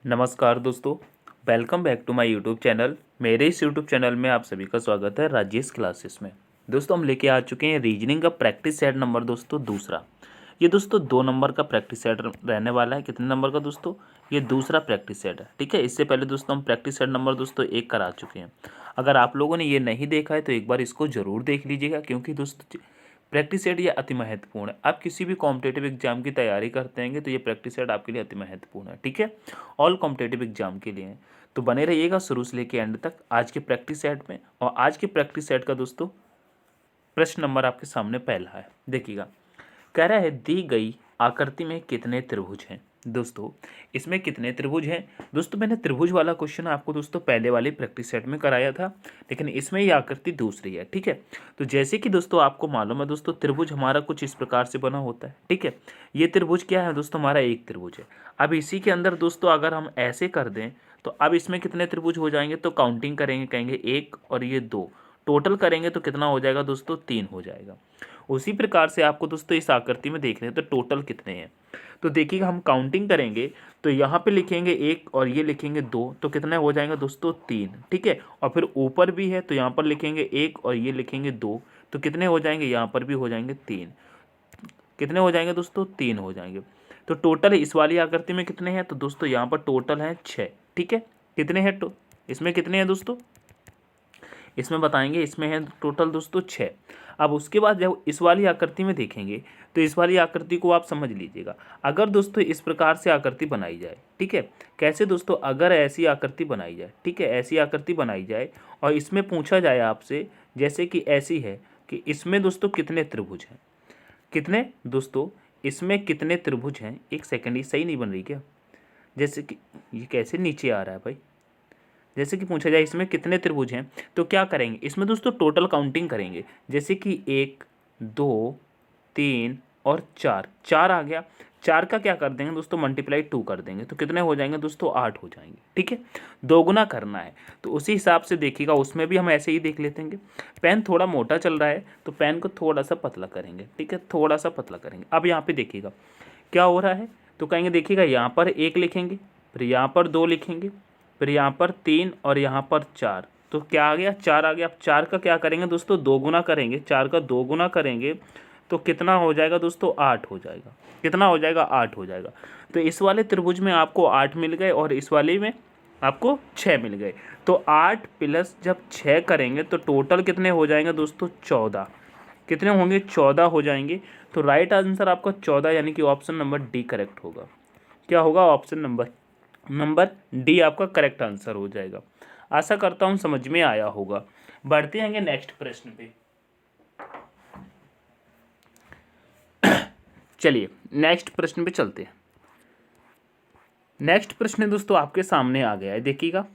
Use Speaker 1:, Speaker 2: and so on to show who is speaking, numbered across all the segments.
Speaker 1: नमस्कार दोस्तों, welcome back to my YouTube channel. मेरे इस यूट्यूब चैनल में आप सभी का स्वागत है राजेश क्लासेस में। दोस्तों हम लेके आ चुके हैं रीजनिंग का प्रैक्टिस सेट नंबर दोस्तों दूसरा। ये दोस्तों 2 नंबर का प्रैक्टिस सेट रहने वाला है। कितने नंबर का दोस्तों? ये दूसरा प्रैक्टिस सेट है। ठीक है, इससे पहले दोस्तों हम प्रैक्टिस सेट नंबर दोस्तों 1 करा चुके हैं। अगर आप लोगों ने ये नहीं देखा है तो एक बार इसको ज़रूर देख लीजिएगा, क्योंकि दोस्तों प्रैक्टिस सेट ये अति महत्वपूर्ण है। आप किसी भी कॉम्पिटेटिव एग्जाम की तैयारी करते हैं तो ये प्रैक्टिस सेट आपके लिए अति महत्वपूर्ण है। ठीक है, ऑल कॉम्पिटेटिव एग्जाम के लिए है। तो बने रहिएगा शुरू से लेके एंड तक आज के प्रैक्टिस सेट में। और आज के प्रैक्टिस सेट का दोस्तों प्रश्न नंबर आपके सामने पहला है, देखिएगा। कह रहा है दी गई आकृति में कितने त्रिभुज हैं। दोस्तों इसमें कितने त्रिभुज हैं? दोस्तों मैंने त्रिभुज वाला क्वेश्चन आपको दोस्तों पहले वाले प्रैक्टिस सेट में कराया था, लेकिन इसमें ये आकृति दूसरी है। ठीक है, तो जैसे कि दोस्तों आपको मालूम है दोस्तों, त्रिभुज हमारा कुछ इस प्रकार से बना होता है। ठीक है, ये त्रिभुज क्या है दोस्तों? हमारा एक त्रिभुज है। अब इसी के अंदर दोस्तों अगर हम ऐसे कर दें तो अब इसमें कितने त्रिभुज हो जाएंगे? तो काउंटिंग करेंगे, कहेंगे 1 और ये 2, टोटल करेंगे तो कितना हो जाएगा दोस्तों? 3 हो जाएगा। उसी प्रकार से आपको दोस्तों इस आकृति में देखने हैं तो टोटल कितने हैं। तो देखिएगा हम काउंटिंग करेंगे तो यहाँ पे लिखेंगे 1 और ये लिखेंगे 2, तो कितने हो जाएंगे दोस्तों? 3। ठीक है, और फिर ऊपर भी है तो यहाँ पर लिखेंगे 1 और ये लिखेंगे 2, तो कितने हो जाएंगे? यहाँ पर भी हो जाएंगे 3। कितने हो जाएंगे दोस्तों? 3 हो जाएंगे। तो टोटल इस वाली आकृति में कितने हैं? तो दोस्तों यहाँ पर टोटल है 6। ठीक है, कितने हैं इसमें कितने हैं दोस्तों? इसमें बताएंगे, इसमें है टोटल दोस्तों 6। अब उसके बाद जब इस वाली आकृति में देखेंगे तो इस वाली आकृति को आप समझ लीजिएगा। अगर दोस्तों इस प्रकार से आकृति बनाई जाए, ठीक है, कैसे दोस्तों? अगर ऐसी आकृति बनाई जाए, ठीक है, ऐसी आकृति बनाई जाए और इसमें पूछा जाए आपसे, जैसे कि ऐसी है कि इसमें दोस्तों कितने त्रिभुज हैं? कितने दोस्तों इसमें कितने त्रिभुज हैं? एक सेकंड, ये सही नहीं बन रही क्या? जैसे कि ये कैसे नीचे आ रहा है भाई? जैसे कि पूछा जाए इसमें कितने त्रिभुज हैं, तो क्या करेंगे? इसमें दोस्तों टोटल काउंटिंग करेंगे, जैसे कि 1 2 3 और 4, 4 आ गया। 4 का क्या कर देंगे दोस्तों? मल्टीप्लाई 2 कर देंगे, तो कितने हो जाएंगे दोस्तों? 8 हो जाएंगे। ठीक है, दोगुना करना है तो उसी हिसाब से देखिएगा, उसमें भी हम ऐसे ही देख लेते हैं। पेन थोड़ा मोटा चल रहा है तो पेन को थोड़ा सा पतला करेंगे। ठीक है, थोड़ा सा पतला करेंगे। अब यहाँ पे देखिएगा क्या हो रहा है, तो कहेंगे देखिएगा यहाँ पर 1 लिखेंगे, फिर यहाँ पर 2 लिखेंगे, फिर यहाँ पर 3 और यहाँ पर 4, तो क्या आ गया? 4 आ गया। अब 4 का क्या करेंगे दोस्तों? दोगुना करेंगे। 4 का दोगुना करेंगे तो कितना हो जाएगा दोस्तों? 8 हो जाएगा। कितना हो जाएगा? 8 हो जाएगा। तो इस वाले त्रिभुज में आपको 8 मिल गए और इस वाले में आपको 6 मिल गए। तो 8 प्लस जब 6 करेंगे तो टोटल कितने हो जाएंगे दोस्तों? 14। कितने होंगे? 14 हो जाएंगे। तो राइट आंसर आपका 14 यानी कि ऑप्शन नंबर डी करेक्ट होगा। क्या होगा? ऑप्शन नंबर डी आपका करेक्ट आंसर हो जाएगा। आशा करता हूँ समझ में आया होगा। बढ़ते हैं नेक्स्ट प्रश्न पे। चलिए नेक्स्ट प्रश्न पे चलते हैं। नेक्स्ट प्रश्न दोस्तों आपके सामने आ गया है, देखिएगा।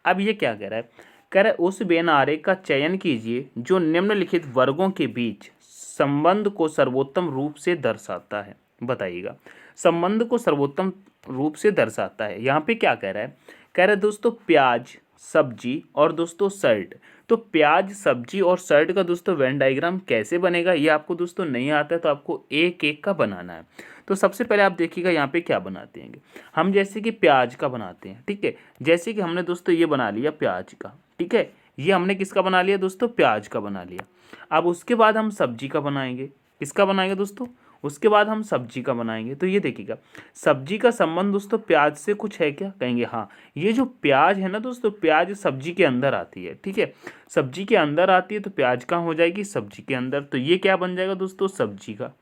Speaker 1: अब ये क्या कह रहा है? कह रहा है उस वेन आरेख का चयन कीजिए जो निम्नलिखित वर्गों के बीच संबंध को सर्वोत्तम रूप से दर्शाता है। बताइएगा, संबंध को सर्वोत्तम रूप से दर्शाता है। यहाँ पे क्या कह रहा है? कह रहा है दोस्तों प्याज, सब्जी और दोस्तों शर्ट। तो प्याज, सब्जी और शर्ट का दोस्तों वेन डायग्राम कैसे बनेगा, ये आपको दोस्तों नहीं आता है तो आपको एक एक का बनाना है। तो सबसे पहले आप देखिएगा यहाँ पे क्या बनाते हैं हम, जैसे कि प्याज का बनाते हैं। ठीक है, जैसे कि हमने दोस्तों ये बना लिया प्याज का। ठीक है, ये हमने किसका बना लिया दोस्तों? प्याज का बना लिया। अब उसके बाद हम सब्जी का बनाएंगे। किसका बनाएंगे दोस्तों? उसके बाद हम सब्जी का बनाएंगे। तो ये देखिएगा, सब्जी का संबंध दोस्तों प्याज से कुछ है क्या? कहेंगे हाँ। ये जो प्याज है ना दोस्तों, प्याज सब्जी के अंदर आती है। ठीक है, सब्जी के अंदर आती है तो प्याज कहाँ हो जाएगी? सब्जी के अंदर। तो ये क्या बन जाएगा दोस्तों? सब्जी का।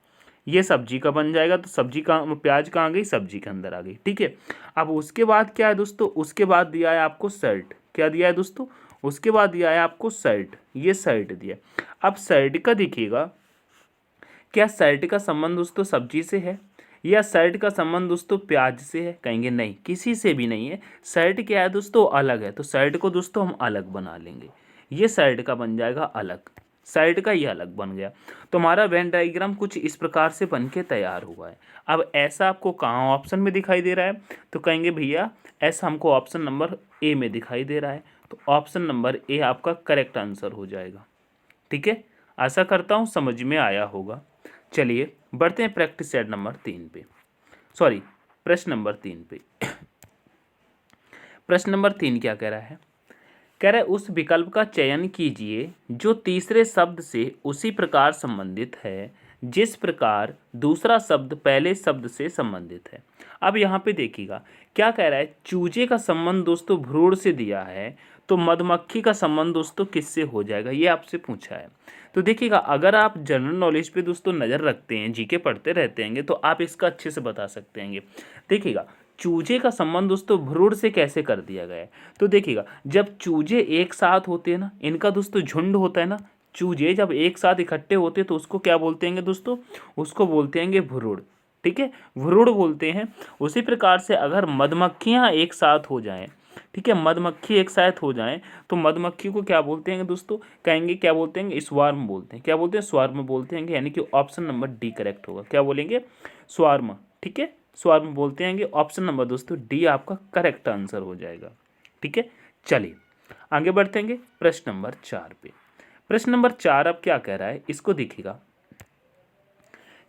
Speaker 1: ये सब्जी का बन जाएगा। तो सब्जी का प्याज कहाँ आ गई? सब्जी के अंदर आ गई। ठीक है, अब उसके बाद क्या है दोस्तों? उसके बाद दिया है आपको शर्ट। क्या दिया है दोस्तों? उसके बाद दिया है आपको शर्ट। ये शर्ट दिया। अब शर्ट का देखिएगा, क्या शर्ट का संबंध दोस्तों सब्जी से है या शर्ट का संबंध दोस्तों प्याज से है? कहेंगे नहीं, किसी से भी नहीं है। शर्ट क्या है दोस्तों? अलग है। तो शर्ट को दोस्तों हम अलग बना लेंगे। ये शर्ट का बन जाएगा अलग, शर्ट का ये अलग बन गया। तो हमारा वेन डायग्राम कुछ इस प्रकार से बन के तैयार हुआ है। अब ऐसा आपको कहाँ ऑप्शन में दिखाई दे रहा है? तो कहेंगे भैया ऐसा हमको ऑप्शन नंबर ए में दिखाई दे रहा है। तो ऑप्शन नंबर ए आपका करेक्ट आंसर हो जाएगा। ठीक है, आशा करता हूँ समझ में आया होगा। चलिए बढ़ते हैं प्रैक्टिस सेट नंबर 3 पे, सॉरी प्रश्न नंबर 3 पे। प्रश्न नंबर 3 क्या कह रहा है? कह रहा है उस विकल्प का चयन कीजिए जो तीसरे शब्द से उसी प्रकार संबंधित है जिस प्रकार दूसरा शब्द पहले शब्द से संबंधित है। अब यहाँ पे देखिएगा क्या कह रहा है, चूजे का संबंध दोस्तों भ्रूण से दिया है, तो मधुमक्खी का संबंध दोस्तों किससे हो जाएगा, ये आपसे पूछा है। तो देखिएगा अगर आप जनरल नॉलेज पे दोस्तों नज़र रखते हैं, जीके पढ़ते रहते हैं, तो आप इसका अच्छे से बता सकते हैं। देखिएगा चूजे का संबंध दोस्तों भ्रूण से कैसे कर दिया गया है। तो देखिएगा जब चूजे एक साथ होते हैं ना, इनका दोस्तों झुंड होता है ना, चूजे जब एक साथ इकट्ठे होते हैं तो उसको क्या बोलते हैं दोस्तों, उसको बोलते हैं भ्रूण। ठीक है, भ्रूण बोलते हैं। उसी प्रकार से अगर मधुमक्खियाँ एक साथ हो जाएं, ठीक है, मधुमक्खी एक साथ हो जाएं तो मधुमक्खी को क्या बोलते हैं दोस्तों, कहेंगे क्या बोलते हैं, स्वार्म बोलते हैं। क्या बोलते हैं, स्वार्म बोलते हैं, यानी कि ऑप्शन नंबर डी करेक्ट होगा। क्या बोलेंगे, स्वार्म। ठीक है, स्वार्म बोलते हैं। ऑप्शन नंबर दोस्तों डी आपका करेक्ट आंसर हो जाएगा। ठीक है, चलिए आगे बढ़ते हैं प्रश्न नंबर 4 पे। प्रश्न नंबर 4 अब क्या कह रहा है, इसको देखिएगा।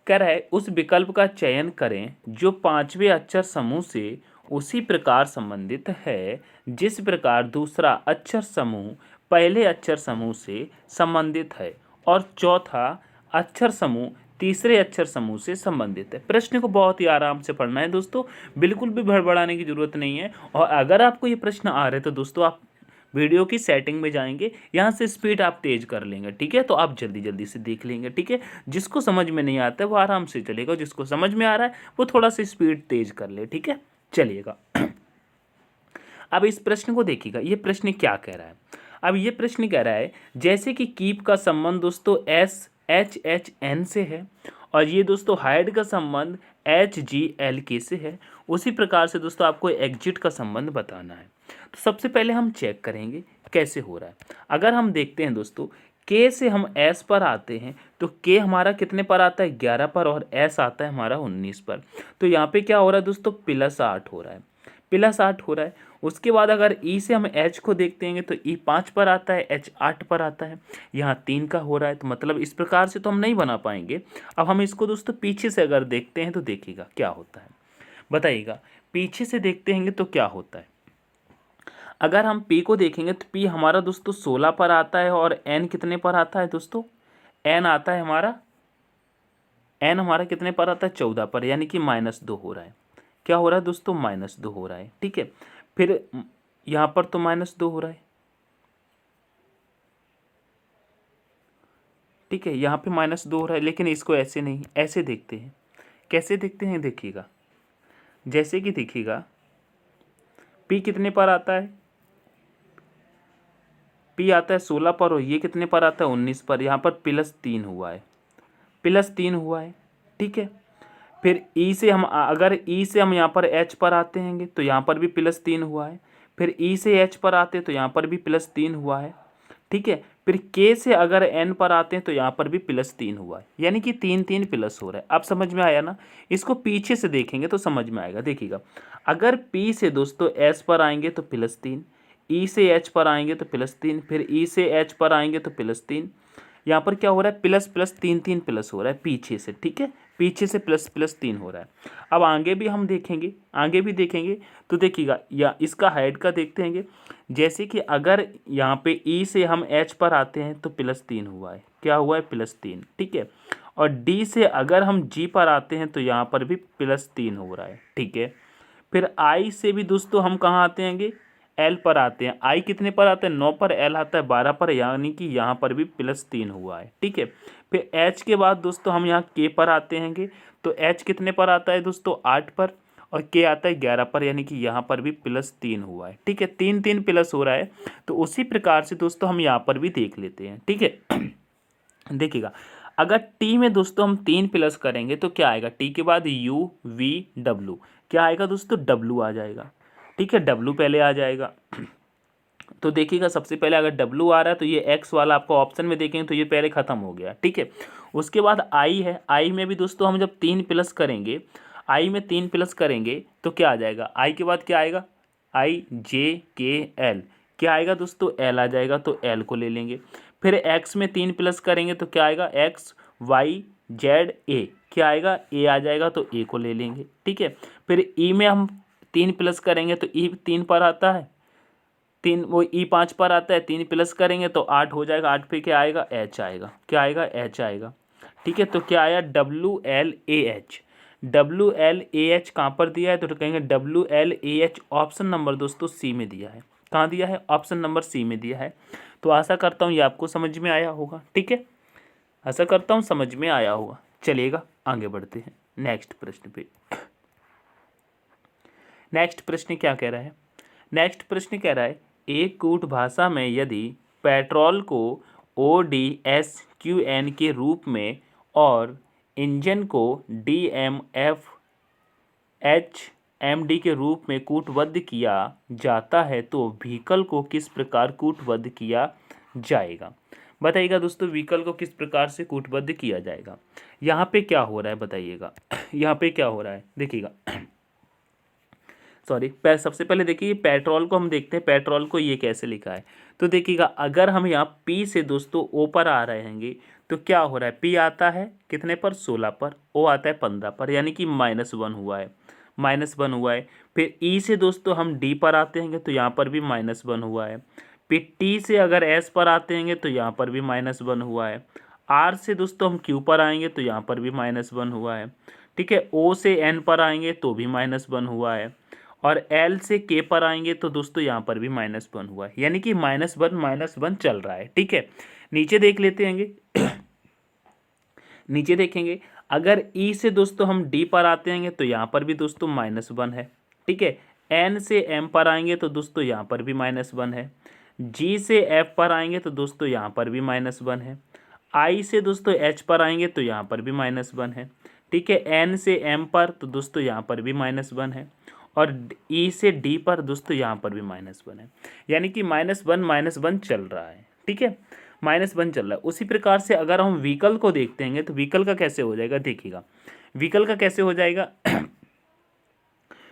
Speaker 1: कह रहा है उस विकल्प का चयन करें जो पांचवें अक्षर समूह से उसी प्रकार संबंधित है जिस प्रकार दूसरा अक्षर समूह पहले अक्षर समूह से संबंधित है और चौथा अक्षर समूह तीसरे अक्षर समूह से संबंधित है। प्रश्न को बहुत ही आराम से पढ़ना है दोस्तों, बिल्कुल भी भड़बड़ाने की जरूरत नहीं है। और अगर आपको ये प्रश्न आ रहे तो दोस्तों आप वीडियो की सेटिंग में जाएंगे, यहाँ से स्पीड आप तेज कर लेंगे। ठीक है, तो आप जल्दी जल्दी से देख लेंगे। ठीक है, जिसको समझ में नहीं आता है वो आराम से चलेगा, जिसको समझ में आ रहा है वो थोड़ा सा स्पीड तेज कर ले। ठीक है, चलिएगा। अब इस प्रश्न को देखिएगा, ये प्रश्न क्या कह रहा है। अब ये प्रश्न कह रहा है जैसे कि कीप का संबंध दोस्तों SHN से है और ये दोस्तों हाइड का संबंध HGLK से है, उसी प्रकार से दोस्तों आपको एग्जिट का संबंध बताना है। तो सबसे पहले हम चेक करेंगे कैसे हो रहा है। अगर हम देखते हैं दोस्तों K से हम S पर आते हैं तो K हमारा कितने पर आता है, 11 पर, और S आता है हमारा 19 पर। तो यहाँ पे क्या हो रहा है दोस्तों, +8 हो रहा है, +8 हो रहा है। उसके बाद अगर E से हम H को देखते हैं तो E 5 पर आता है, H 8 पर आता है, यहाँ 3 का हो रहा है। तो मतलब इस प्रकार से तो हम नहीं बना पाएंगे। अब हम इसको दोस्तों पीछे से अगर देखते हैं तो देखिएगा क्या होता है, बताइएगा। पीछे से देखते हैं तो क्या होता है। अगर हम P को देखेंगे तो P हमारा दोस्तों 16 पर आता है और N कितने पर आता है दोस्तों, N आता है हमारा, N हमारा कितने पर आता है, 14 पर, यानी कि -2 हो रहा है। क्या हो रहा है दोस्तों, -2 हो रहा है। ठीक है, फिर यहाँ पर तो -2 हो रहा है। ठीक है, यहाँ पे -2 हो रहा है, लेकिन इसको ऐसे नहीं, ऐसे देखते हैं। कैसे देखते हैं, देखिएगा। जैसे कि देखिएगा P कितने पर आता है, P आता है 16 पर और ये कितने पर आता है, 19 पर। यहाँ पर +3 हुआ है, +3 हुआ है। ठीक है, फिर E से हम अगर E से हम यहाँ पर H पर आते हैं तो यहाँ पर भी +3 हुआ है। फिर E से H पर आते तो यहाँ पर भी +3 हुआ है। ठीक है, फिर K से अगर N पर आते हैं तो यहाँ पर भी +3 हुआ है, यानी कि 3 प्लस हो रहा है। अब समझ में आया ना। इसको पीछे से देखेंगे तो समझ में आएगा। देखिएगा अगर P से दोस्तों S पर आएंगे तो +3, E से H पर आएंगे तो +3, फिर E से H पर आएंगे तो +3। यहाँ पर क्या हो रहा है, प्लस प्लस 3 प्लस हो रहा है पीछे से। ठीक है, पीछे से ++3 हो रहा है। अब आगे भी हम देखेंगे, आगे भी देखेंगे तो देखिएगा या इसका हाइड का देखते हैं। जैसे कि अगर यहाँ पे E से हम H पर आते हैं तो +3 हुआ है। क्या हुआ है, +3। ठीक है, और D से अगर हम G पर आते हैं तो यहाँ पर भी +3 हो रहा है। ठीक है, फिर I से भी दोस्तों हम कहाँ आते हैं, L पर आते हैं। I कितने पर आता है, 9 पर, L आता है 12 पर, यानी कि यहाँ पर भी +3 हुआ है। ठीक है, फिर H के बाद दोस्तों हम यहाँ K पर आते हैं तो H कितने पर आता है दोस्तों, 8 पर, और K आता है 11 पर, यानी कि यहाँ पर भी +3 हुआ है। ठीक है, 3 प्लस हो रहा है। तो उसी प्रकार से दोस्तों हम यहाँ पर भी देख लेते हैं। ठीक है, देखिएगा अगर T में दोस्तों हम 3 प्लस करेंगे तो क्या आएगा, T के बाद U V W, क्या आएगा दोस्तों, W आ जाएगा। ठीक है, W पहले आ जाएगा। तो देखिएगा सबसे पहले अगर W आ रहा है तो ये X वाला आपको ऑप्शन में देखेंगे तो ये पहले ख़त्म हो गया। ठीक है, उसके बाद I है। I में भी दोस्तों हम जब 3 प्लस करेंगे, I में 3 प्लस करेंगे तो क्या आ जाएगा, I के बाद क्या आएगा, I J K L, क्या आएगा दोस्तों, L आ जाएगा, तो L को ले लेंगे। फिर X में 3 प्लस करेंगे तो क्या आएगा, X Y Z A, क्या आएगा, A आ जाएगा, तो A को ले लेंगे। ठीक है, फिर E में हम 3 प्लस करेंगे तो ई 3 पर आता है, 3 वो ई 5 पर आता है, 3 प्लस करेंगे तो 8 हो जाएगा, 8 पे क्या आएगा, एच आएगा, क्या आएगा, एच आएगा। ठीक है, तो क्या आया, WLAH। WLAH कहाँ पर दिया है, तो कहेंगे WLAH ऑप्शन नंबर दोस्तों सी में दिया है। कहाँ दिया है, ऑप्शन नंबर सी में दिया है। तो आशा करता हूँ ये आपको समझ में आया होगा। ठीक है, आशा करता हूँ समझ में आया होगा। चलिएगा आगे बढ़ते हैं नेक्स्ट प्रश्न पे। नेक्स्ट प्रश्न क्या कह रहा है, नेक्स्ट प्रश्न कह रहा है एक कूट भाषा में यदि पेट्रोल को ODSQN के रूप में और इंजन को DMFHMD के रूप में कूटबद्ध किया जाता है तो व्हीकल को किस प्रकार कूटबद्ध किया जाएगा। बताइएगा दोस्तों, व्हीकल को किस प्रकार से कूटबद्ध किया जाएगा। यहाँ पे क्या हो रहा है बताइएगा, यहाँ पे क्या हो रहा है देखिएगा। सॉरी, सबसे पहले देखिए पेट्रोल को हम देखते हैं, पेट्रोल को ये कैसे लिखा है। तो देखिएगा अगर हम यहाँ P से दोस्तों O पर आ रहे हैं तो क्या हो रहा है, P आता है कितने पर, 16 पर, O आता है 15 पर, यानी कि -1 हुआ है, -1 हुआ है। फिर E से दोस्तों हम D पर आते हैं तो यहाँ पर भी -1 हुआ है। फिर T से अगर S पर आते हैं तो यहाँ पर भी -1 हुआ है। R से दोस्तों हम Q पर आएंगे तो यहाँ पर भी -1 हुआ है। ठीक है, O से N पर आएंगे तो भी -1 हुआ है, और L से K पर आएंगे तो दोस्तों यहाँ पर भी -1 हुआ है, यानी कि -1 चल रहा है। ठीक है, नीचे देख लेते हैं नीचे देखेंगे अगर E से दोस्तों हम D पर आते हैं तो यहाँ पर भी दोस्तों -1 है। ठीक है, N से M पर आएंगे तो दोस्तों यहाँ पर भी -1 है। G से F पर आएंगे तो दोस्तों यहाँ पर भी -1 है। I से दोस्तों H पर आएंगे तो यहाँ पर भी -1 है। ठीक है, N से M पर तो दोस्तों यहाँ पर भी -1 है, और E से D पर दोस्तों यहाँ पर भी -1 है, यानी कि -1 चल रहा है। ठीक है, -1 चल रहा है। उसी प्रकार से अगर हम व्हीकल को देखते हैं तो व्हीकल का कैसे हो जाएगा, देखिएगा व्हीकल का कैसे हो जाएगा।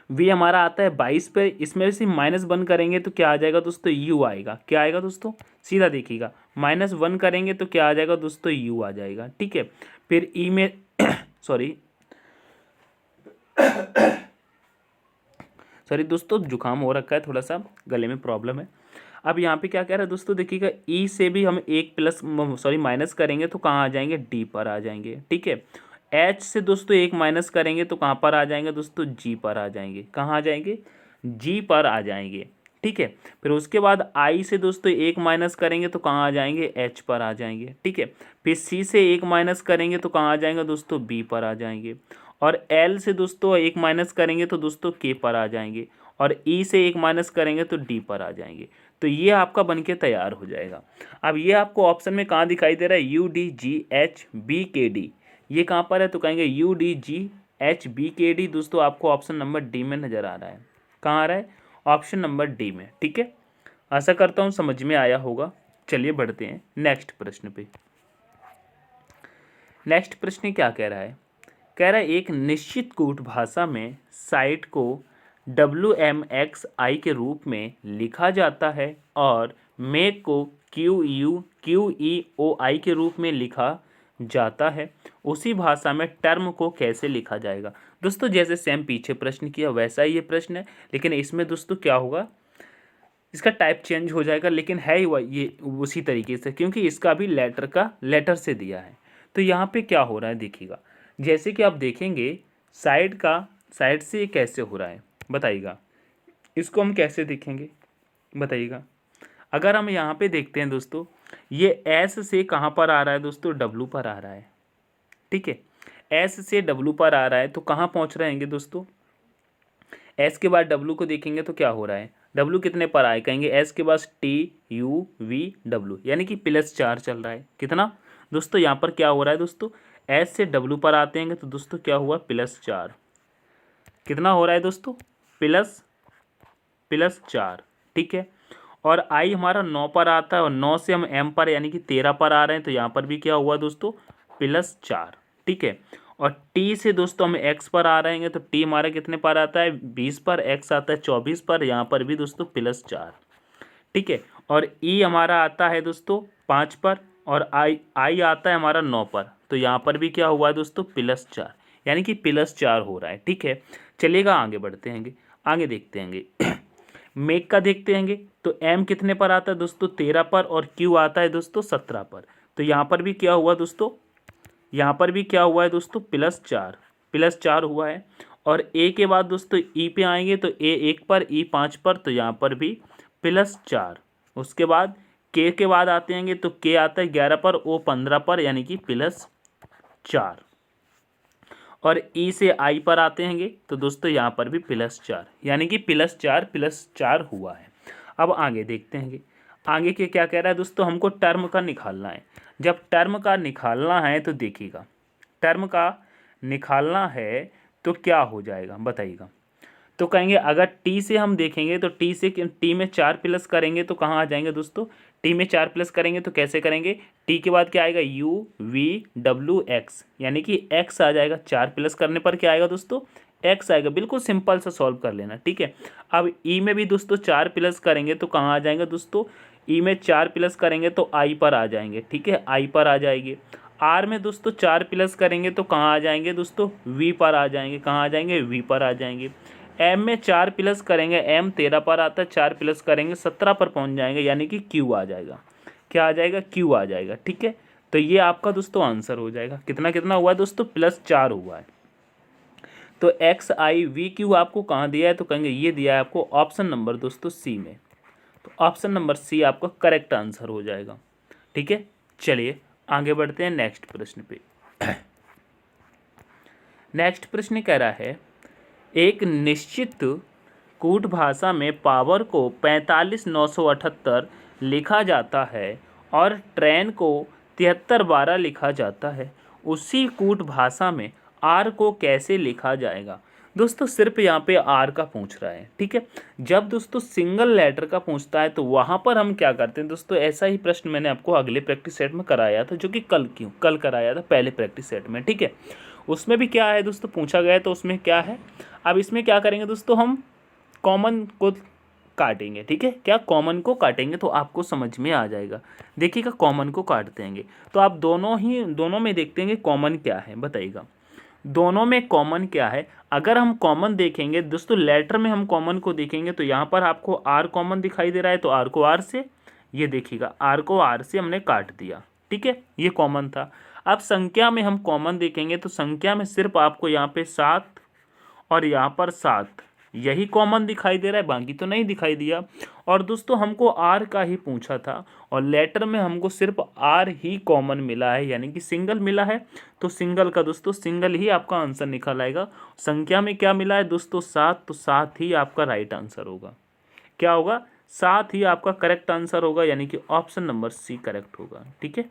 Speaker 1: V हमारा आता है 22 पे, इसमें से -1 करेंगे तो क्या आ जाएगा दोस्तों, U आएगा। क्या आएगा दोस्तों, सीधा देखिएगा -1 करेंगे तो क्या आ जाएगा दोस्तों, U आ जाएगा। ठीक है, फिर E में सॉरी दोस्तों, जुकाम हो रखा है, थोड़ा सा गले में प्रॉब्लम है। अब यहाँ पे क्या कह रहा है दोस्तों, देखिएगा E से भी हम माइनस करेंगे तो कहाँ आ जाएंगे, D पर आ जाएंगे। ठीक है, H से दोस्तों 1 माइनस करेंगे तो कहाँ पर आ जाएंगे दोस्तों, G पर आ जाएंगे। कहाँ आ जाएंगे, G पर आ जाएंगे। ठीक है, फिर उसके बाद I से दोस्तों 1 माइनस करेंगे तो कहाँ आ जाएंगे, H पर आ जाएंगे। ठीक है, फिर C से 1 माइनस करेंगे तो कहाँ आ जाएंगे दोस्तों, B पर आ जाएंगे, और L से दोस्तों 1 माइनस करेंगे तो दोस्तों K पर आ जाएंगे, और E से 1 माइनस करेंगे तो D पर आ जाएंगे। तो ये आपका बनके तैयार हो जाएगा। अब ये आपको ऑप्शन में कहाँ दिखाई दे रहा है, UDGHBKD, ये कहाँ पर है, तो कहेंगे UDGHBKD दोस्तों आपको ऑप्शन नंबर डी में नज़र आ रहा है। कहाँ आ रहा है, ऑप्शन नंबर डी में। ठीक है, आशा करता हूँ समझ में आया होगा। चलिए बढ़ते हैं नेक्स्ट प्रश्न पे। नेक्स्ट प्रश्न क्या कह रहा है, कह रहा है एक निश्चित कूट भाषा में साइट को WMXI के रूप में लिखा जाता है और मेक को QEOI के रूप में लिखा जाता है। उसी भाषा में टर्म को कैसे लिखा जाएगा। दोस्तों जैसे सेम पीछे प्रश्न किया वैसा ही ये प्रश्न है, लेकिन इसमें दोस्तों क्या होगा, इसका टाइप चेंज हो जाएगा, लेकिन है ही ये उसी तरीके से, क्योंकि इसका भी लेटर से दिया है। तो यहाँ पे क्या हो रहा है देखिएगा, जैसे कि आप देखेंगे साइड से ये कैसे हो रहा है बताइएगा, इसको हम कैसे देखेंगे बताइएगा। अगर हम यहाँ पे देखते हैं दोस्तों, ये एस से कहाँ पर आ रहा है दोस्तों, डब्लू पर आ रहा है। ठीक है, एस से डब्लू पर आ रहा है तो कहाँ पहुँच रहेंगे दोस्तों, एस के बाद डब्लू को देखेंगे तो क्या हो रहा है, डब्लू कितने पर आए, कहेंगे एस के बाद TUVW, यानी कि +4 चल रहा है। कितना दोस्तों, यहाँ पर क्या हो रहा है दोस्तों, एस से डब्लू पर आते हैं तो दोस्तों क्या हुआ, +4, कितना हो रहा है दोस्तों, +4। ठीक है, और आई हमारा 9 पर आता है, और 9 से हम M पर यानी कि 13 पर आ रहे हैं, तो यहाँ पर भी क्या हुआ दोस्तों, +4। ठीक है, और T से दोस्तों हम X पर आ रहे हैं तो T हमारा कितने पर आता है, 20 पर, X आता है 24 पर, यहाँ पर भी दोस्तों +4। ठीक है, और E हमारा आता है दोस्तों 5 पर, और I आता है हमारा 9 पर, तो यहाँ पर भी क्या हुआ है दोस्तों, +4, यानी कि +4 हो रहा है। ठीक है, चलिएगा आगे बढ़ते हैं। आगे देखते हैं मेक का देखते हैं तो एम कितने पर आता है दोस्तों 13 पर और क्यू आता है दोस्तों 17 पर। तो यहाँ पर भी क्या हुआ दोस्तों, यहाँ पर भी क्या हुआ है दोस्तों +4 हुआ है। और ए के बाद दोस्तों ई पे आएंगे तो ए 1 पर ई 5 पर, तो यहाँ पर भी +4। उसके बाद के बाद आते हैं तो के आता है 11 पर, ओ 15 पर, यानी कि +4। और ई से आई पर आते हैं तो दोस्तों यहाँ पर भी +4, यानी कि +4 हुआ है। अब आगे देखते हैं आगे के क्या कह रहा है दोस्तों, हमको टर्म का निकालना है। जब टर्म का निकालना है तो देखिएगा, टर्म का निकालना है तो क्या हो जाएगा बताइएगा। तो कहेंगे अगर टी से हम देखेंगे तो टी में 4 प्लस करेंगे तो कहाँ आ जाएंगे दोस्तों, टी में 4 प्लस करेंगे तो कैसे करेंगे, टी के बाद क्या आएगा यू वी डब्ल्यू एक्स, यानी कि एक्स आ जाएगा। 4 प्लस करने पर क्या आएगा दोस्तों, एक्स आएगा। बिल्कुल सिंपल सा सॉल्व कर लेना, ठीक है। अब ई में भी दोस्तों 4 प्लस करेंगे तो कहाँ आ जाएंगे दोस्तों, ई में 4 प्लस करेंगे तो आई पर आ जाएंगे, ठीक है, आई पर आ जाएंगे। आर में दोस्तों 4 प्लस करेंगे तो कहाँ आ जाएंगे दोस्तों, वी पर आ जाएंगे। कहाँ आ जाएंगे, वी पर आ जाएंगे। एम में 4 प्लस करेंगे, एम 13 पर आता है, 4 प्लस करेंगे 17 पर पहुंच जाएंगे, यानी कि क्यू आ जाएगा। क्या आ जाएगा, क्यू आ जाएगा, ठीक है। तो ये आपका दोस्तों आंसर हो जाएगा। कितना कितना हुआ है दोस्तों, +4 हुआ है। तो एक्स आई वी क्यू आपको कहाँ दिया है, तो कहेंगे ये दिया है आपको ऑप्शन नंबर दोस्तों सी में। तो ऑप्शन नंबर सी आपका करेक्ट आंसर हो जाएगा, ठीक है। चलिए आगे बढ़ते हैं नेक्स्ट प्रश्न पे। नेक्स्ट प्रश्न कह रहा है एक निश्चित कूट भाषा में पावर को 45,978 लिखा जाता है और ट्रेन को 7312 लिखा जाता है। उसी कूट भाषा में आर को कैसे लिखा जाएगा। दोस्तों सिर्फ यहाँ पे आर का पूछ रहा है, ठीक है। जब दोस्तों सिंगल लेटर का पूछता है तो वहाँ पर हम क्या करते हैं दोस्तों, ऐसा ही प्रश्न मैंने आपको अगले प्रैक्टिस सेट में कराया था, जो कि कल कराया था पहले प्रैक्टिस सेट में, ठीक है। उसमें भी क्या है दोस्तों पूछा गया है, तो उसमें क्या है, अब इसमें क्या करेंगे दोस्तों, हम कॉमन को काटेंगे, ठीक है। क्या कॉमन को काटेंगे तो आपको समझ में आ जाएगा। देखिएगा कॉमन को काटते हैं तो आप दोनों में देखते हैं कॉमन क्या है बताइएगा। दोनों में कॉमन क्या है, अगर हम कॉमन देखेंगे दोस्तों लेटर में हम कॉमन को देखेंगे तो यहाँ पर आपको आर कॉमन दिखाई दे रहा है, तो आर को आर से, ये देखिएगा आर को आर से हमने काट दिया, ठीक है, ये कॉमन था। अब संख्या में हम कॉमन देखेंगे तो संख्या में सिर्फ आपको यहाँ पे 7 और यहाँ पर 7 यही कॉमन दिखाई दे रहा है, बाकी तो नहीं दिखाई दिया। और दोस्तों हमको आर का ही पूछा था और लेटर में हमको सिर्फ आर ही कॉमन मिला है, यानी कि सिंगल मिला है। तो सिंगल का दोस्तों सिंगल ही आपका आंसर निकल आएगा। संख्या में क्या मिला है दोस्तों 7, तो 7 ही आपका राइट आंसर होगा। क्या होगा, 7 ही आपका करेक्ट आंसर होगा, यानी कि ऑप्शन नंबर सी करेक्ट होगा, ठीक है।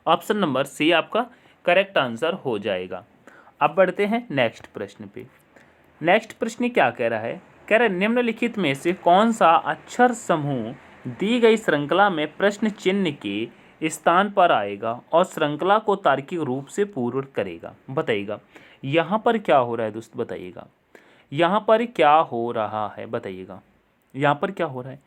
Speaker 1: ऑप्शन नंबर सी आपका करेक्ट आंसर हो जाएगा। अब बढ़ते हैं नेक्स्ट प्रश्न पे। नेक्स्ट प्रश्न क्या कह रहा है, कह रहा है निम्नलिखित में से कौन सा अक्षर समूह दी गई श्रृंखला में प्रश्न चिन्ह के स्थान पर आएगा और श्रृंखला को तार्किक रूप से पूर्ण करेगा, बताइएगा। यहाँ पर क्या हो रहा है दोस्त बताइएगा, यहाँ पर क्या हो रहा है बताइएगा, यहाँ पर क्या हो रहा है।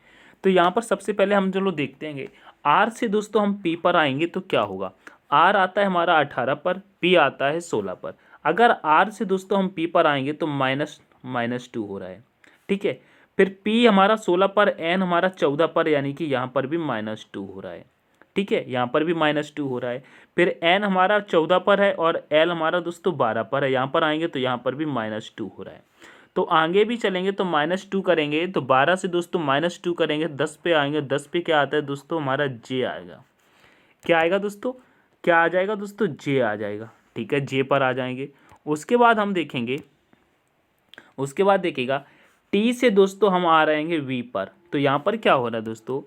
Speaker 1: तो यहाँ पर सबसे पहले हम चलो देखते हैं, आर से दोस्तों हम पी पर आएंगे तो क्या होगा, आर आता है हमारा 18 पर, पी आता है 16 पर। अगर आर से दोस्तों हम पी पर आएंगे तो -2 हो रहा है, ठीक है। फिर पी हमारा 16 पर, एन हमारा 14 पर, यानी कि यहाँ पर भी -2 हो रहा है, ठीक है, यहाँ पर भी -2 हो रहा है। फिर एन हमारा 14 पर है और एल हमारा दोस्तों 12 पर है, यहाँ पर आएंगे तो यहाँ पर भी -2 हो रहा है। तो आगे भी चलेंगे तो -2 करेंगे तो 12 से दोस्तों -2 करेंगे, 10 पे आएंगे, 10 पे क्या आता है दोस्तों हमारा जे आएगा। क्या आएगा दोस्तों, क्या आ जाएगा दोस्तों, जे आ जाएगा, ठीक है, जे पर आ जाएंगे। उसके बाद हम देखेंगे, उसके बाद देखिएगा टी से दोस्तों हम आ रहे हैं वी पर, तो यहाँ पर क्या हो रहा है दोस्तों,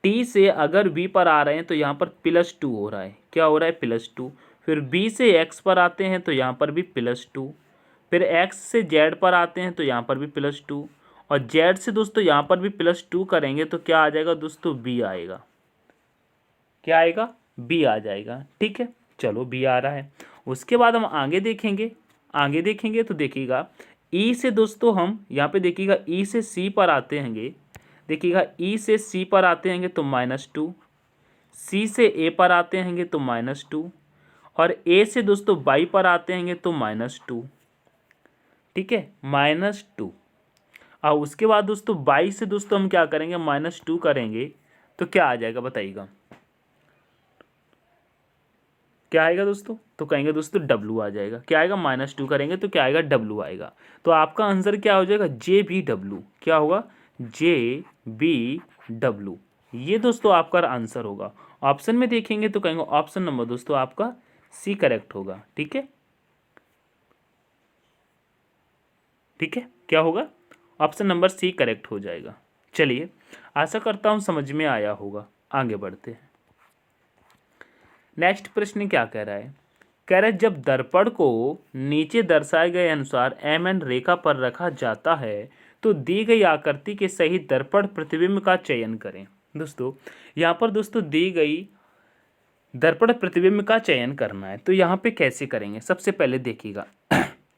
Speaker 1: टी से अगर वी पर आ रहे हैं तो यहाँ पर +2 हो रहा है। क्या हो रहा है, +2। फिर बी से एक्स पर आते हैं तो यहाँ पर भी +2। फिर एक्स से जेड पर आते हैं तो यहाँ पर भी +2 और जेड से दोस्तों यहाँ पर भी +2 करेंगे तो क्या आ जाएगा दोस्तों, बी आएगा। क्या आएगा, बी आ जाएगा, ठीक है। चलो बी आ रहा है। उसके बाद हम आगे देखेंगे तो देखिएगा ई से दोस्तों हम यहाँ पे देखिएगा ई से सी पर आते हैंगे, देखिएगा ई से सी पर आते हैंगे तो -2, सी से ए पर आते हैंगे तो -2 और ए से दोस्तों बाई पर आते हैंगे तो -2, ठीक है, -2। और उसके बाद दोस्तों 22 से दोस्तों हम क्या करेंगे, -2 करेंगे तो क्या आ जाएगा बताइएगा, क्या आएगा दोस्तों? तो कहेंगे दोस्तों W आ जाएगा। क्या आएगा? -2 करेंगे तो क्या आएगा? W आएगा। तो आपका आंसर क्या हो जाएगा? JBW। क्या होगा? JBW। ये दोस्तों आपका आंसर होगा। ऑप्शन में देखेंगे तो कहेंगे ऑप्शन नंबर दोस्तों आपका C करेक्ट होगा। ठीक है, ठीक है, क्या होगा? ऑप्शन नंबर C करेक्ट हो जाएगा। चलिए, आशा करता हूँ समझ में आया होगा। आगे बढ़ते हैं। नेक्स्ट प्रश्न क्या कह रहा है? कह रहा है जब दर्पण को नीचे दर्शाए गए अनुसार MN रेखा पर रखा जाता है तो दी गई आकृति के सही दर्पण प्रतिबिंब का चयन करें। दोस्तों यहाँ पर दोस्तों दी गई दर्पण प्रतिबिंब का चयन करना है, तो यहाँ पे कैसे करेंगे? सबसे पहले देखिएगा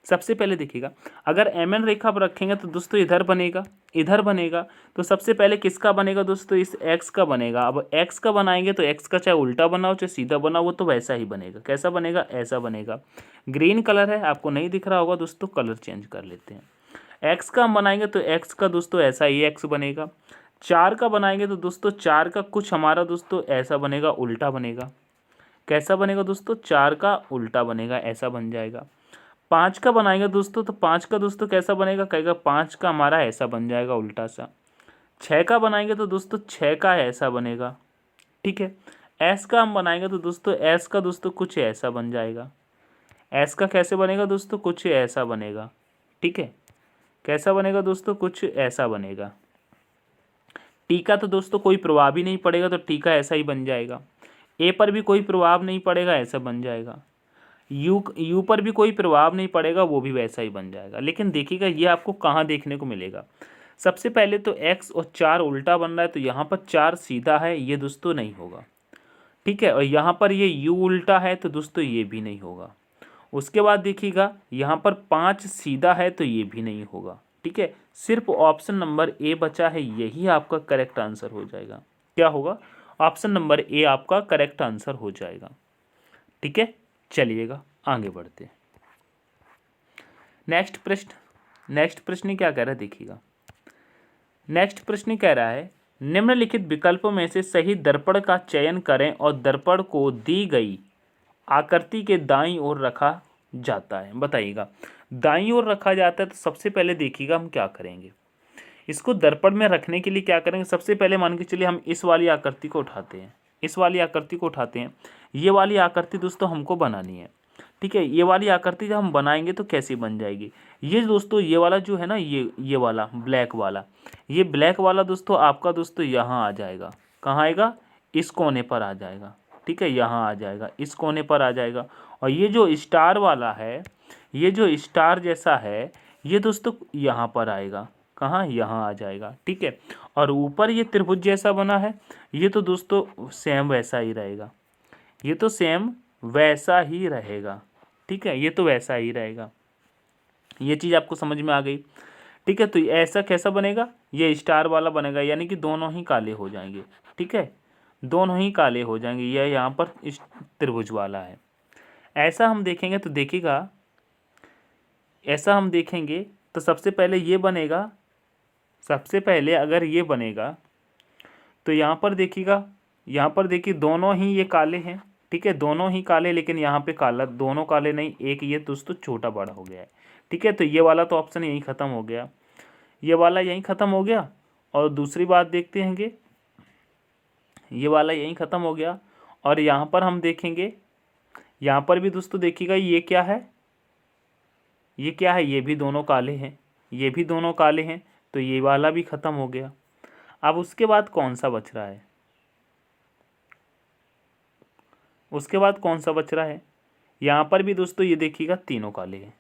Speaker 1: सबसे पहले देखिएगा, अगर MN रेखा पर रखेंगे तो दोस्तों इधर बनेगा, इधर बनेगा। तो सबसे पहले किसका बनेगा दोस्तों? इस X का बनेगा। अब X का बनाएंगे तो X का चाहे उल्टा बनाओ चाहे सीधा बनाओ वो तो वैसा ही बनेगा। कैसा बनेगा? ऐसा बनेगा। ग्रीन कलर है, आपको नहीं दिख रहा होगा दोस्तों, कलर चेंज कर लेते हैं। X का हम बनाएंगे तो X का दोस्तों ऐसा ही X बनेगा। 4 का बनाएंगे तो दोस्तों 4 का कुछ हमारा दोस्तों ऐसा बनेगा, उल्टा बनेगा। कैसा बनेगा दोस्तों? 4 का उल्टा बनेगा, ऐसा बन जाएगा। 5 का बनाएंगे दोस्तों तो 5 का दोस्तों कैसा बनेगा? कहेगा 5 का हमारा ऐसा बन जाएगा, उल्टा सा। 6 का बनाएंगे तो दोस्तों 6 का ऐसा बनेगा। ठीक है। S का हम बनाएंगे तो दोस्तों S का दोस्तों कुछ ऐसा बन जाएगा। S का कैसे बनेगा दोस्तों? कुछ ऐसा बनेगा। ठीक है, कैसा बनेगा दोस्तों? कुछ ऐसा बनेगा। T का तो दोस्तों कोई प्रभाव ही नहीं पड़ेगा तो T का ऐसा ही बन जाएगा। A पर भी कोई प्रभाव नहीं पड़ेगा, ऐसा बन जाएगा। यू पर भी कोई प्रभाव नहीं पड़ेगा, वो भी वैसा ही बन जाएगा। लेकिन देखिएगा ये आपको कहाँ देखने को मिलेगा? सबसे पहले तो X और 4 उल्टा बन रहा है तो यहाँ पर 4 सीधा है, ये दोस्तों नहीं होगा। ठीक है, और यहाँ पर ये U उल्टा है तो दोस्तों ये भी नहीं होगा। उसके बाद देखिएगा यहाँ पर 5 सीधा है तो ये भी नहीं होगा। ठीक है, सिर्फ ऑप्शन नंबर A बचा है, यही आपका करेक्ट आंसर हो जाएगा। क्या होगा? ऑप्शन नंबर A आपका करेक्ट आंसर हो जाएगा। ठीक है, चलिएगा आगे बढ़ते हैं। नेक्स्ट प्रश्न क्या कह रहा है देखिएगा। नेक्स्ट प्रश्न कह रहा है निम्नलिखित विकल्पों में से सही दर्पण का चयन करें और दर्पण को दी गई आकृति के दाईं ओर रखा जाता है। बताइएगा, दाईं ओर रखा जाता है तो सबसे पहले देखिएगा हम क्या करेंगे। इसको दर्पण में रखने के लिए क्या करेंगे? सबसे पहले मान के चलिए हम इस वाली आकृति को उठाते हैं, इस वाली आकृति को उठाते हैं। ये वाली आकृति दोस्तों हमको बनानी है। ठीक है, ये वाली आकृति जब हम बनाएंगे तो कैसी बन जाएगी? ये दोस्तों ये वाला जो है ना, ये वाला ब्लैक वाला, ये ब्लैक वाला दोस्तों आपका दोस्तों यहाँ आ जाएगा। कहाँ आएगा? इस कोने पर आ जाएगा। ठीक है, यहाँ आ जाएगा, इस कोने पर आ जाएगा। और ये जो स्टार वाला है, ये जो स्टार जैसा है, ये दोस्तों यहाँ पर आएगा। कहाँ? यहाँ आ जाएगा। ठीक है, और ऊपर ये त्रिभुज जैसा बना है, ये तो दोस्तों सेम वैसा ही रहेगा। ये तो सेम वैसा ही रहेगा। ठीक है, ये तो वैसा ही रहेगा। ये चीज़ आपको समझ में आ गई? ठीक है, तो ऐसा कैसा बनेगा? ये स्टार वाला बनेगा, यानी कि दोनों ही काले हो जाएंगे। ठीक है, दोनों ही काले हो जाएंगे। यह यहाँ पर इस त्रिभुज वाला है। ऐसा हम देखेंगे तो देखिएगा, ऐसा हम देखेंगे तो सबसे पहले ये बनेगा। सबसे पहले अगर ये बनेगा तो यहाँ पर देखिएगा, यहाँ पर देखिए दोनों ही ये काले हैं। ठीक है, दोनों ही काले, लेकिन यहाँ पे काला, दोनों काले नहीं, एक ये दोस्तों छोटा बड़ा हो गया है। ठीक है, तो ये वाला तो ऑप्शन यहीं ख़त्म हो गया, ये वाला यहीं ख़त्म हो गया। और दूसरी बात देखते हैंगे, ये वाला यहीं ख़त्म हो गया। और यहाँ पर हम देखेंगे, यहाँ पर भी दोस्तों देखिएगा ये क्या है, ये क्या है? ये भी दोनों काले हैं, ये भी दोनों काले हैं, तो ये वाला भी ख़त्म हो गया। अब उसके बाद कौन सा बच रहा है? उसके बाद कौन सा बच रहा है? यहाँ पर भी दोस्तों ये देखिएगा तीनों काले हैं,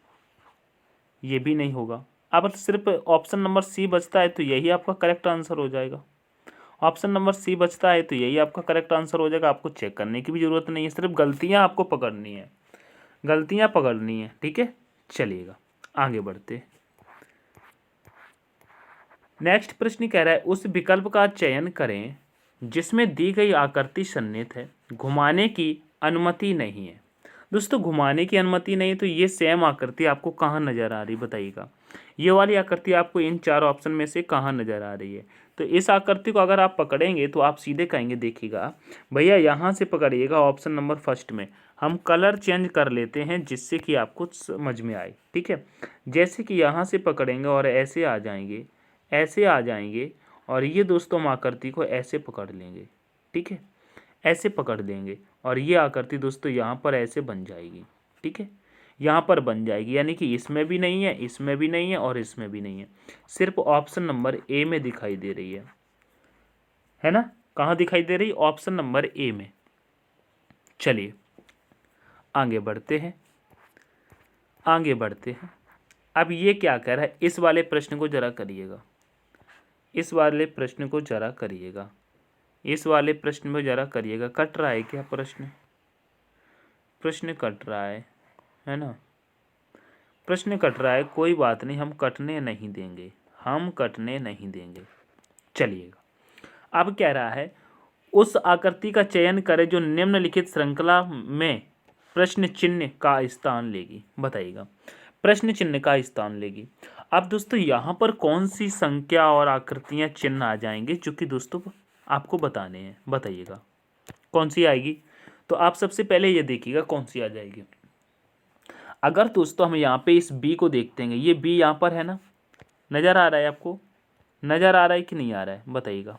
Speaker 1: ये भी नहीं होगा। अब सिर्फ ऑप्शन नंबर C बचता है तो यही आपका करेक्ट आंसर हो जाएगा। ऑप्शन नंबर C बचता है तो यही आपका करेक्ट आंसर हो जाएगा। आपको चेक करने की भी ज़रूरत नहीं है, सिर्फ गलतियाँ आपको पकड़नी है, गलतियाँ पकड़नी है। ठीक है, चलिएगा आगे बढ़ते। नेक्स्ट प्रश्न कह रहा है उस विकल्प का चयन करें जिसमें दी गई आकृति सन्निहित है, घुमाने की अनुमति नहीं है। दोस्तों घुमाने की अनुमति नहीं, तो ये सेम आकृति आपको कहाँ नज़र आ रही बताइएगा। ये वाली आकृति आपको इन 4 ऑप्शन में से कहाँ नज़र आ रही है। तो इस आकृति को अगर आप पकड़ेंगे तो आप सीधे कहेंगे, देखिएगा भैया यहाँ से पकड़िएगा ऑप्शन नंबर फर्स्ट में। हम कलर चेंज कर लेते हैं जिससे कि आपको समझ में आए, ठीक है। जैसे कि यहाँ से पकड़ेंगे और ऐसे आ जाएंगे, ऐसे आ जाएंगे, और ये दोस्तों हम आकृति को ऐसे पकड़ लेंगे, ठीक है, ऐसे पकड़ लेंगे, और ये आकृति दोस्तों यहाँ पर ऐसे बन जाएगी, ठीक है, यहाँ पर बन जाएगी। यानी कि इसमें भी नहीं है, इसमें भी नहीं है, और इसमें भी नहीं है, सिर्फ ऑप्शन नंबर ए में दिखाई दे रही है ना। कहाँ दिखाई दे रही? ऑप्शन नंबर ए में। चलिए आगे बढ़ते हैं, आगे बढ़ते हैं। अब ये क्या कह रहा है, इस वाले प्रश्न को जरा करिएगा, इस वाले प्रश्न को जरा करिएगा, इस वाले प्रश्न में जरा करिएगा। कट रहा है क्या प्रश्न? प्रश्न कट रहा है ना, प्रश्न कट रहा है, कोई बात नहीं, हम कटने नहीं देंगे, हम कटने नहीं देंगे। चलिएगा, अब कह रहा है उस आकृति का चयन करें जो निम्नलिखित श्रृंखला में प्रश्न चिन्ह का स्थान लेगी। बताइएगा, प्रश्न चिन्ह का स्थान लेगी। अब दोस्तों यहाँ पर कौन सी संख्या और आकृतियाँ चिन्ह आ जाएंगे जो कि दोस्तों आपको बताने हैं। बताइएगा कौन सी आएगी। तो आप सबसे पहले ये देखिएगा कौन सी आ जाएगी। अगर दोस्तों हम यहाँ पे इस बी को देखते हैं, ये बी यहाँ पर है ना, नज़र आ रहा है आपको, नज़र आ रहा है कि नहीं आ रहा है बताइएगा।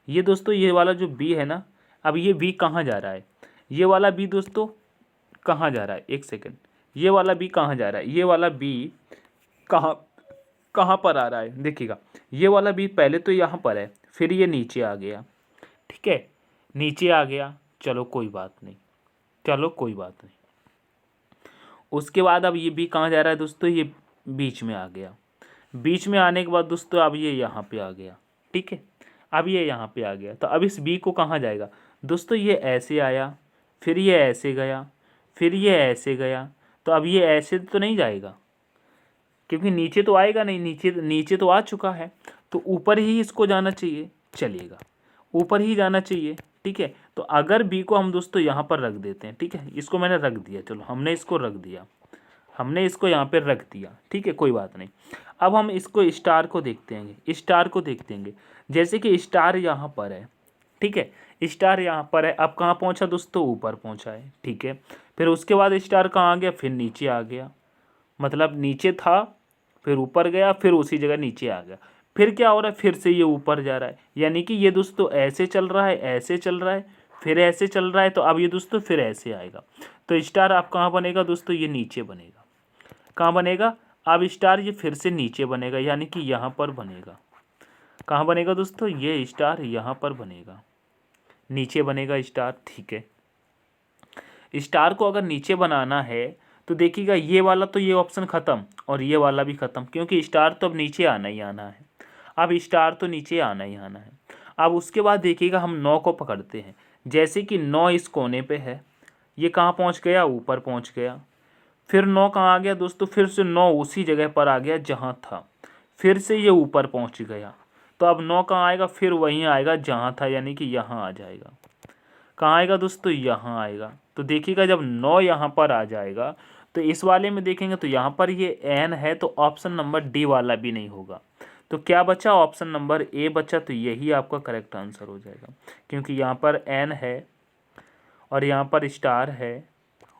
Speaker 1: ये दोस्तों ये वाला जो बी है ना, अब ये बी कहाँ जा रहा है, ये वाला बी दोस्तों कहाँ जा रहा है, एक सेकंड, ये वाला बी कहाँ जा रहा है, ये वाला बी कहाँ कहाँ पर आ रहा है देखिएगा। ये वाला बी पहले तो यहाँ पर है, फिर ये नीचे आ गया, ठीक है, नीचे आ गया, चलो कोई बात नहीं, चलो कोई बात नहीं। उसके बाद अब ये बी कहाँ जा रहा है दोस्तों, ये बीच में आ गया, बीच में आने के बाद दोस्तों अब ये यहाँ पे आ गया, ठीक है, अब ये यहाँ पे आ गया। तो अब इस बी को कहाँ जाएगा दोस्तों, ये ऐसे आया, फिर ये ऐसे गया, फिर ये ऐसे गया, तो अब ये ऐसे तो नहीं जाएगा क्योंकि नीचे तो आएगा नहीं, नीचे नीचे तो आ चुका है, तो ऊपर ही इसको जाना चाहिए। चलिएगा, ऊपर ही जाना चाहिए, ठीक है। तो अगर बी को हम दोस्तों यहाँ पर रख देते हैं, ठीक है, इसको मैंने रख दिया, चलो हमने इसको रख दिया, हमने इसको यहाँ पर रख दिया, ठीक है, कोई बात नहीं। अब हम इसको स्टार को देखते हैं, स्टार को देखते हैं। जैसे कि स्टार यहाँ पर है, ठीक है, स्टार यहाँ पर है, अब कहाँ पहुँचा दोस्तों, ऊपर पहुँचा है, ठीक है। फिर उसके बाद स्टार कहाँ आ गया, फिर नीचे आ गया, मतलब नीचे था फिर ऊपर गया, फिर उसी जगह नीचे आ गया। फिर क्या हो रहा है, फिर से ये ऊपर जा रहा है, यानी कि ये दोस्तों ऐसे चल रहा है, ऐसे चल रहा है, फिर ऐसे चल रहा है, तो अब ये दोस्तों फिर ऐसे आएगा। तो स्टार आप कहाँ बनेगा दोस्तों, ये नीचे बनेगा। कहाँ बनेगा, अब स्टार ये फिर से नीचे बनेगा, यानी कि यहाँ पर बनेगा। कहाँ बनेगा दोस्तों, ये स्टार यहाँ पर बनेगा, नीचे बनेगा स्टार, ठीक है। स्टार को अगर नीचे बनाना है तो देखिएगा ये वाला तो ये ऑप्शन ख़त्म और ये वाला भी ख़त्म, क्योंकि स्टार तो अब नीचे आना ही आना है, अब स्टार तो नीचे आना ही आना है। अब उसके बाद देखिएगा हम 9 को पकड़ते हैं। जैसे कि 9 इस कोने पे है, ये कहाँ पहुँच गया, ऊपर पहुँच गया। फिर 9 कहाँ आ गया दोस्तों, फिर से 9 उसी जगह पर आ गया जहाँ था, फिर से ये ऊपर पहुँच गया। तो अब 9 कहाँ आएगा, फिर वहीं आएगा जहाँ था, यानी कि यहाँ आ जाएगा। कहाँ आएगा दोस्तों, यहाँ आएगा। तो देखिएगा जब 9 यहाँ पर आ जाएगा तो इस वाले में देखेंगे तो यहाँ पर ये एन है, तो ऑप्शन नंबर डी वाला भी नहीं होगा। तो क्या बचा, ऑप्शन नंबर ए बचा, तो यही आपका करेक्ट आंसर हो जाएगा, क्योंकि यहाँ पर एन है और यहाँ पर स्टार है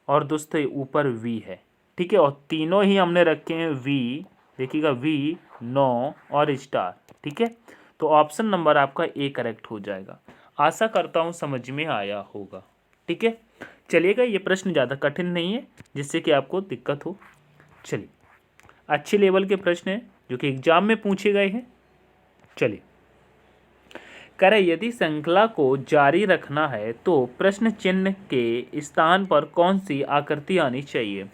Speaker 1: और दोस्तों ऊपर वी है, ठीक है, और तीनों ही हमने रखे हैं वी, देखिएगा वी, 9 और स्टार, ठीक है। तो ऑप्शन नंबर आपका ए करेक्ट हो जाएगा। आशा करता हूँ समझ में आया होगा, ठीक है। चलिएगा, ये प्रश्न ज़्यादा कठिन नहीं है जिससे कि आपको दिक्कत हो। चलिए, अच्छे लेवल के प्रश्न हैं जो कि एग्जाम में पूछे गए हैं। चलिए, करें यदि श्रृंखला को जारी रखना है तो प्रश्न चिन्ह के स्थान पर कौन सी आकृति आनी चाहिए।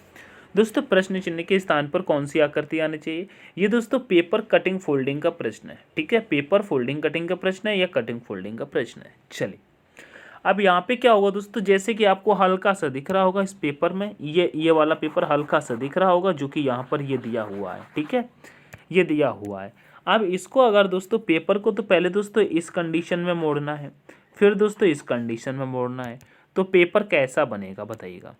Speaker 1: दोस्तों प्रश्न चिन्ह के स्थान पर कौन सी आकृति आनी चाहिए, ये दोस्तों पेपर कटिंग फोल्डिंग का प्रश्न है, ठीक है, पेपर फोल्डिंग कटिंग का प्रश्न है या कटिंग फोल्डिंग का प्रश्न है। चलिए, अब यहाँ पे क्या होगा दोस्तों, जैसे कि आपको हल्का सा दिख रहा होगा इस पेपर में, ये वाला पेपर हल्का सा दिख रहा होगा जो कि यहाँ पर ये दिया हुआ है, ठीक है, ये दिया हुआ है। अब इसको अगर दोस्तों पेपर को तो पहले दोस्तों इस कंडीशन में मोड़ना है, फिर दोस्तों इस कंडीशन में मोड़ना है, तो पेपर कैसा बनेगा बताइएगा।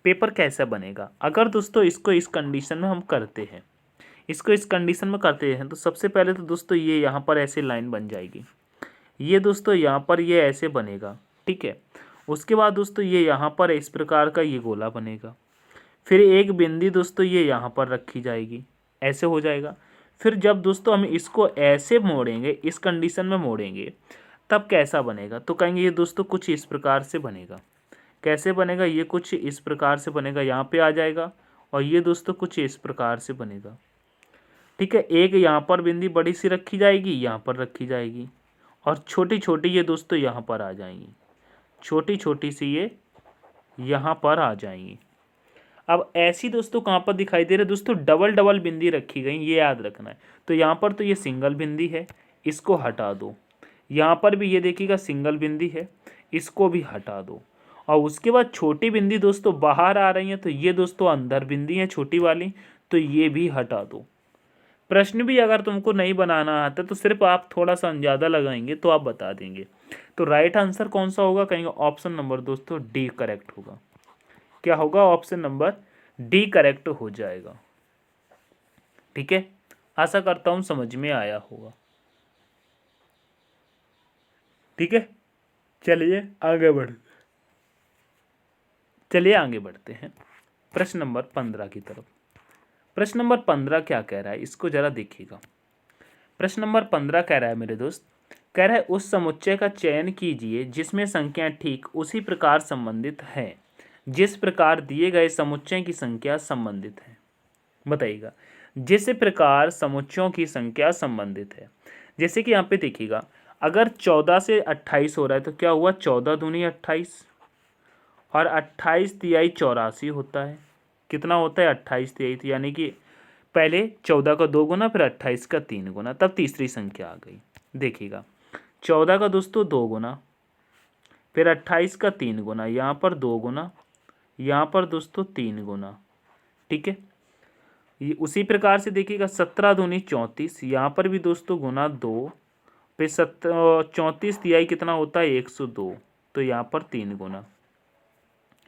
Speaker 1: पेपर कैसा बनेगा। अगर दोस्तों इसको इस कंडीशन में हम करते हैं, इसको इस कंडीशन में करते हैं, तो सबसे पहले तो दोस्तों ये यहाँ पर ऐसे लाइन बन जाएगी, ये दोस्तों यहाँ पर ये ऐसे बनेगा, ठीक है। उसके बाद दोस्तों ये यहाँ पर इस प्रकार का ये गोला बनेगा, फिर एक बिंदी दोस्तों ये यहाँ पर रखी जाएगी, ऐसे हो जाएगा। फिर जब दोस्तों हम इसको ऐसे मोड़ेंगे, इस कंडीशन में मोड़ेंगे, तब कैसा बनेगा, तो कहेंगे ये दोस्तों कुछ इस प्रकार से बनेगा। कैसे बनेगा, ये कुछ इस प्रकार से बनेगा, यहाँ पे आ जाएगा, और ये दोस्तों कुछ इस प्रकार से बनेगा, ठीक है। एक यहाँ पर बिंदी बड़ी सी रखी जाएगी, यहाँ पर रखी जाएगी, और छोटी छोटी ये दोस्तों यहाँ पर आ जाएंगी, छोटी छोटी सी ये यहाँ पर आ जाएंगी। अब ऐसी दोस्तों कहाँ पर दिखाई दे रहे हैं दोस्तों, डबल डबल बिंदी रखी गई, ये याद रखना है। तो यहाँ पर तो ये सिंगल बिंदी है, इसको हटा दो। यहाँ पर भी ये देखिएगा सिंगल बिंदी है, इसको भी हटा दो। और उसके बाद छोटी बिंदी दोस्तों बाहर आ रही है, तो ये दोस्तों अंदर बिंदी है छोटी वाली, तो ये भी हटा दो। प्रश्न भी अगर तुमको नहीं बनाना आता तो सिर्फ आप थोड़ा सा अंदाजा लगाएंगे तो आप बता देंगे। तो राइट आंसर कौन सा होगा, कहेंगे ऑप्शन नंबर दोस्तों डी करेक्ट होगा। क्या होगा, ऑप्शन नंबर डी करेक्ट हो जाएगा, ठीक है। आशा करता हूं समझ में आया होगा, ठीक है। चलिए आगे बढ़ते हैं प्रश्न नंबर 15 की तरफ। प्रश्न नंबर 15 क्या कह रहा है, इसको जरा देखिएगा। प्रश्न नंबर 15 कह रहा है मेरे दोस्त, कह रहा है उस समुच्चय का चयन कीजिए जिसमें संख्या ठीक उसी प्रकार संबंधित है जिस प्रकार दिए गए समुच्चय की संख्या संबंधित है। बताइएगा, जिस प्रकार समुच्चयों की संख्या संबंधित है। जैसे कि यहाँ पे देखिएगा, अगर 14 से 28 हो रहा है तो क्या हुआ, 14 दूनी 28, और 28 तिहाई 84 होता है। कितना होता है, 28 तिहाई, यानी कि पहले 14 का 2 गुना, फिर 28 का 3 गुना, तब तीसरी संख्या आ गई। देखिएगा 14 का दोस्तों 2 गुना, फिर 28 का 3 गुना, यहाँ पर 2 गुना, यहाँ पर दोस्तों 3 गुना, ठीक है। ये उसी प्रकार से देखिएगा 17 दूनी 34, यहाँ पर भी दोस्तों गुना 2, फिर 34 तिहाई कितना होता है 102, तो यहाँ पर 3 गुना,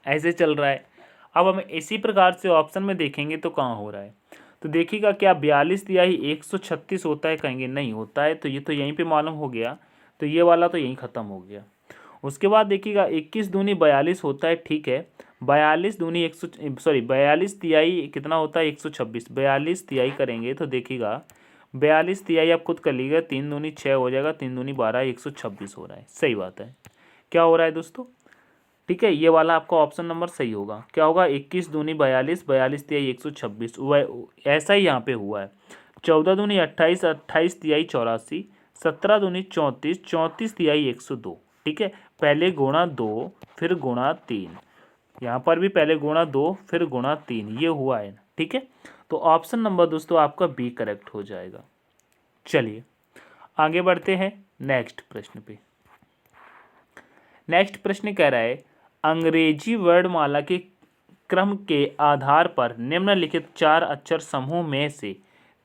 Speaker 1: ऐसे चल रहा है। अब हम इसी प्रकार से ऑप्शन में देखेंगे तो कहाँ हो रहा है, तो देखिएगा क्या 42 तिहाई 136 होता है, कहेंगे नहीं होता है, तो ये तो यहीं पे मालूम हो गया, तो ये वाला तो यहीं ख़त्म हो गया। उसके बाद देखिएगा 21 दूनी 42 होता है, ठीक है। 42 तिहाई कितना होता है 126, 42 तिहाई करेंगे तो देखिएगा 42 तिहाई आप खुद कर लीजिएगा, 3 दूनी 6 हो जाएगा, 3 दूनी 12, 126 हो रहा है। सही बात है, क्या हो रहा है दोस्तों, ठीक है। ये वाला आपका ऑप्शन नंबर सही होगा। क्या होगा, 21 दूनी 42, 42 तिहाई 126, ऐसा ही यहाँ पे हुआ है। 14 दूनी 28, 28 तिहाई 84, 17 दूनी 34, 34 तिहाई 102, ठीक है। पहले गुणा 2 फिर गुणा 3, यहाँ पर भी पहले गुणा 2 फिर गुणा 3, ये हुआ है, ठीक है। तो ऑप्शन नंबर दोस्तों आपका बी करेक्ट हो जाएगा। चलिए आगे बढ़ते हैं नेक्स्ट प्रश्न पे। नेक्स्ट प्रश्न कह रहा है, अंग्रेजी वर्णमाला के क्रम के आधार पर निम्नलिखित 4 अक्षर समूह में से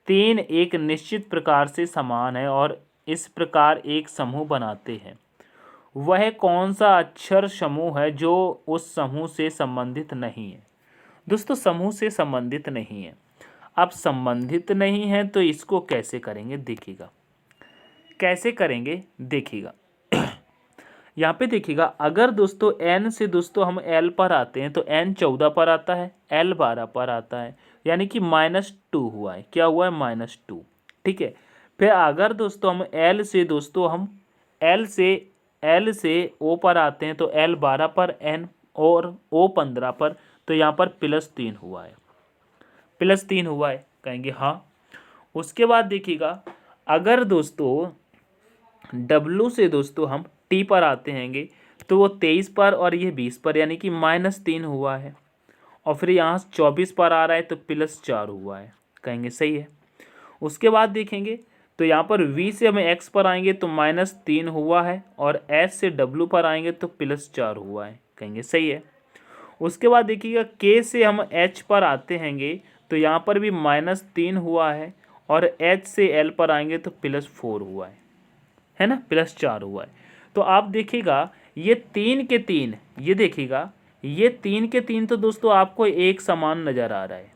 Speaker 1: 3 एक निश्चित प्रकार से समान है और इस प्रकार एक समूह बनाते हैं। वह कौन सा अक्षर समूह है जो उस समूह से संबंधित नहीं है। दोस्तों समूह से संबंधित नहीं है, अब संबंधित नहीं है तो इसको कैसे करेंगे, देखिएगा कैसे करेंगे, देखिएगा यहाँ पे देखिएगा, अगर दोस्तों n से दोस्तों हम l पर आते हैं तो n 14 पर आता है, l 12 पर आता है, यानी कि -2 हुआ है। क्या हुआ है, -2, ठीक है। फिर अगर दोस्तों हम l से दोस्तों हम l से o पर आते हैं तो l 12 पर, n और o 15 पर, तो यहाँ पर +3 हुआ है, +3 हुआ है, कहेंगे हाँ। उसके बाद देखिएगा, अगर दोस्तों w से दोस्तों हम टी पर आते हैंगे तो वो 23 पर और ये 20 पर, यानी कि -3 हुआ है। और फिर यहाँ 24 पर आ रहा है तो +4 हुआ है, कहेंगे सही है। उसके बाद देखेंगे तो यहाँ पर v से हमें x पर आएंगे तो -3 हुआ है, और s से w पर आएंगे तो +4 हुआ है, कहेंगे सही है। उसके बाद देखिएगा k से हम h पर आते हैंगे तो यहाँ पर भी -3 हुआ है, और h से l पर आएंगे तो +4 हुआ है ना, +4 हुआ है। तो आप देखिएगा ये 3 के 3, ये देखिएगा ये 3 के 3 तो दोस्तों आपको एक समान नज़र आ रहा है,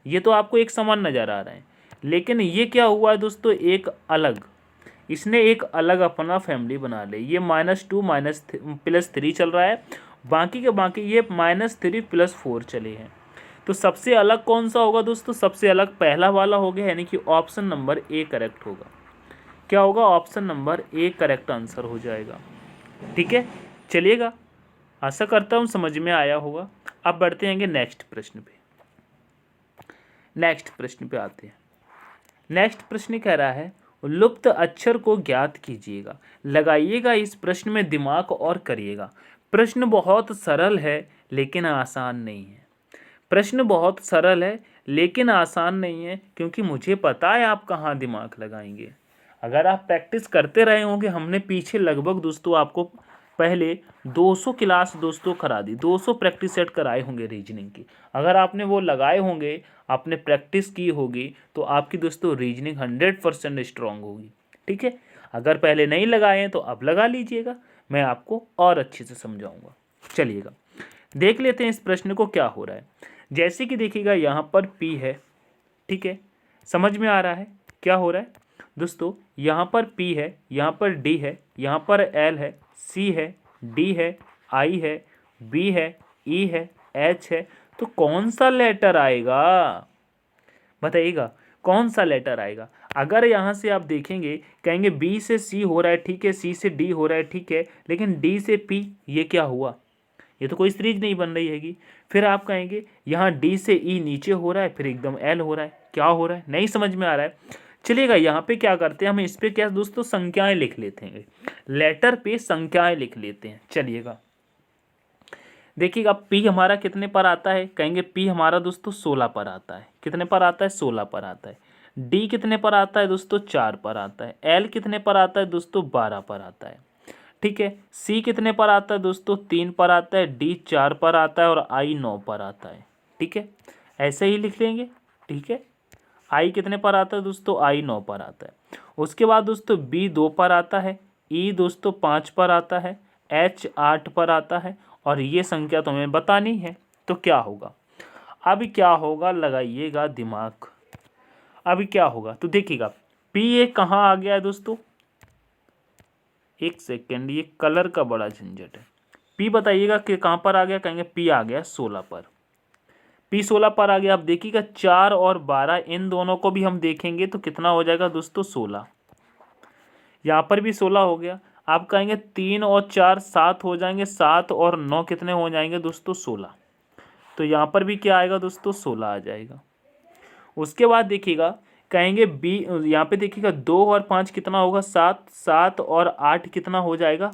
Speaker 1: ये तो आपको एक समान नज़र आ रहा है, लेकिन ये क्या हुआ है दोस्तों, एक अलग, इसने एक अलग अपना फैमिली बना ली। ये -2 +3 चल रहा है, बाकी के बाकी ये -3 +4 चले हैं। तो सबसे अलग कौन सा होगा दोस्तों, सबसे अलग पहला वाला हो गया, यानी कि ऑप्शन नंबर ए करेक्ट होगा। क्या होगा, option number A correct answer हो जाएगा। ठीक है, चलिएगा, आशा करता हूँ समझ में आया होगा। अब बढ़ते हैं नेक्स्ट प्रश्न पे। नेक्स्ट प्रश्न पे आते हैं। नेक्स्ट प्रश्न कह रहा है, लुप्त अक्षर को ज्ञात कीजिएगा। लगाइएगा इस प्रश्न में दिमाग और करिएगा। प्रश्न बहुत सरल है लेकिन आसान नहीं है। प्रश्न बहुत सरल है लेकिन आसान नहीं है, क्योंकि मुझे पता है आप कहाँ दिमाग लगाएंगे। अगर आप प्रैक्टिस करते रहे होंगे, हमने पीछे लगभग दोस्तों आपको पहले 200 क्लास दोस्तों करा दी, 200 प्रैक्टिस सेट कराए होंगे रीजनिंग की। अगर आपने वो लगाए होंगे, आपने प्रैक्टिस की होगी, तो आपकी दोस्तों रीजनिंग 100% स्ट्रांग होगी। ठीक है, अगर पहले नहीं लगाए हैं तो अब लगा लीजिएगा, मैं आपको और अच्छे से समझाऊंगा। चलिएगा देख लेते हैं इस प्रश्न को क्या हो रहा है। जैसे कि देखिएगा यहाँ पर P है, ठीक है, समझ में आ रहा है क्या हो रहा है दोस्तों। यहाँ पर P है, यहाँ पर D है, यहाँ पर L है, C है, D है, I है, B है, E है, H है। तो कौन सा लेटर आएगा, बताइएगा कौन सा लेटर आएगा। अगर यहाँ से आप देखेंगे, कहेंगे B से C हो रहा है, ठीक है, C से D हो रहा है, ठीक है, लेकिन D से P, ये क्या हुआ, ये तो कोई सीरीज नहीं बन रही हैगी। फिर आप कहेंगे यहाँ D से E नीचे हो रहा है, फिर एकदम L हो रहा है, क्या हो रहा है, नहीं समझ में आ रहा है। चलिएगा यहाँ पे क्या करते हैं, हम इस पे क्या दोस्तों संख्याएं लिख लेते हैं, लेटर पे संख्याएं लिख लेते हैं। चलिएगा देखिएगा P हमारा कितने पर आता है, कहेंगे P हमारा दोस्तों 16 पर आता है। कितने पर आता है, 16 पर आता है। D कितने पर आता है दोस्तों, 4 पर आता है। L कितने पर आता है दोस्तों, 12 पर आता है। ठीक है, C कितने पर आता है दोस्तों, 3 पर आता है। D 4 पर आता है और I 9 पर आता है। ठीक है, ऐसे ही लिख लेंगे। ठीक है, I कितने पर आता है दोस्तों, I 9 पर आता है। उसके बाद दोस्तों B 2 पर आता है, E दोस्तों 5 पर आता है, H 8 पर आता है, और ये संख्या तुम्हें बतानी है। तो क्या होगा, अब क्या होगा, लगाइएगा दिमाग। अभी क्या होगा तो देखिएगा, P ये कहाँ आ गया है दोस्तों, एक सेकेंड, ये कलर का बड़ा झंझट है। P बताइएगा कि कहाँ पर आ गया, कहेंगे P आ गया 16 पर। P 16 पर आ गया। अब देखिएगा 4 और 12 इन दोनों को भी हम देखेंगे तो कितना हो जाएगा दोस्तों, 16। यहाँ पर भी 16 हो गया। आप कहेंगे 3 और 4 7 हो जाएंगे, 7 और 9 कितने हो जाएंगे दोस्तों, 16। तो यहाँ पर भी क्या आएगा दोस्तों, 16 आ जाएगा। उसके बाद देखिएगा, कहेंगे B, यहाँ पे देखिएगा 2 और 5 कितना होगा, 7, 7 और 8 कितना हो जाएगा,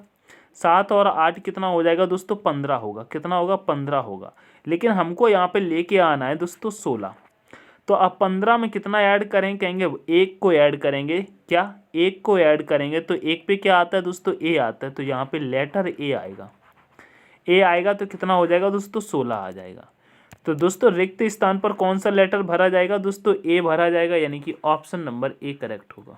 Speaker 1: 7 और 8 कितना हो जाएगा दोस्तों, 15 होगा। कितना होगा, 15 होगा। लेकिन हमको यहाँ पे लेके आना है दोस्तों 16। तो अब 15 में कितना ऐड करें, कहेंगे 1 को ऐड करेंगे। क्या, 1 को ऐड करेंगे तो 1 पे क्या आता है दोस्तों, A आता है। तो यहाँ पे लेटर A आएगा। A आएगा तो कितना हो जाएगा दोस्तों, 16 आ जाएगा। तो दोस्तों रिक्त स्थान पर कौन सा लेटर भरा जाएगा दोस्तों, A भरा जाएगा, यानी कि ऑप्शन नंबर A करेक्ट होगा।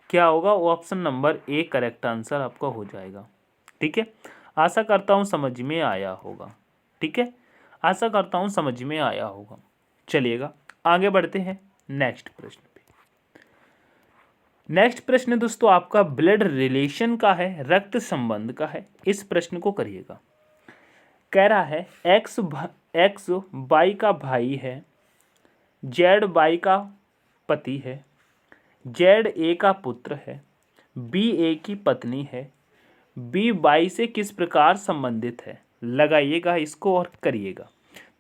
Speaker 1: क्या होगा, option number A correct answer आपका हो जाएगा। ठीक है, आशा करता हूँ समझ में आया होगा। ठीक है, आशा करता हूँ समझ में आया होगा। चलिएगा आगे बढ़ते हैं नेक्स्ट प्रश्न पे। नेक्स्ट प्रश्न दोस्तों आपका ब्लड रिलेशन का है, रक्त संबंध का है। इस प्रश्न को करिएगा। कह रहा है एक्स वाई का भाई है, जेड वाई का पति है, जेड ए का पुत्र है, बी ए की पत्नी है, बी वाई से किस प्रकार संबंधित है। लगाइएगा इसको और करिएगा।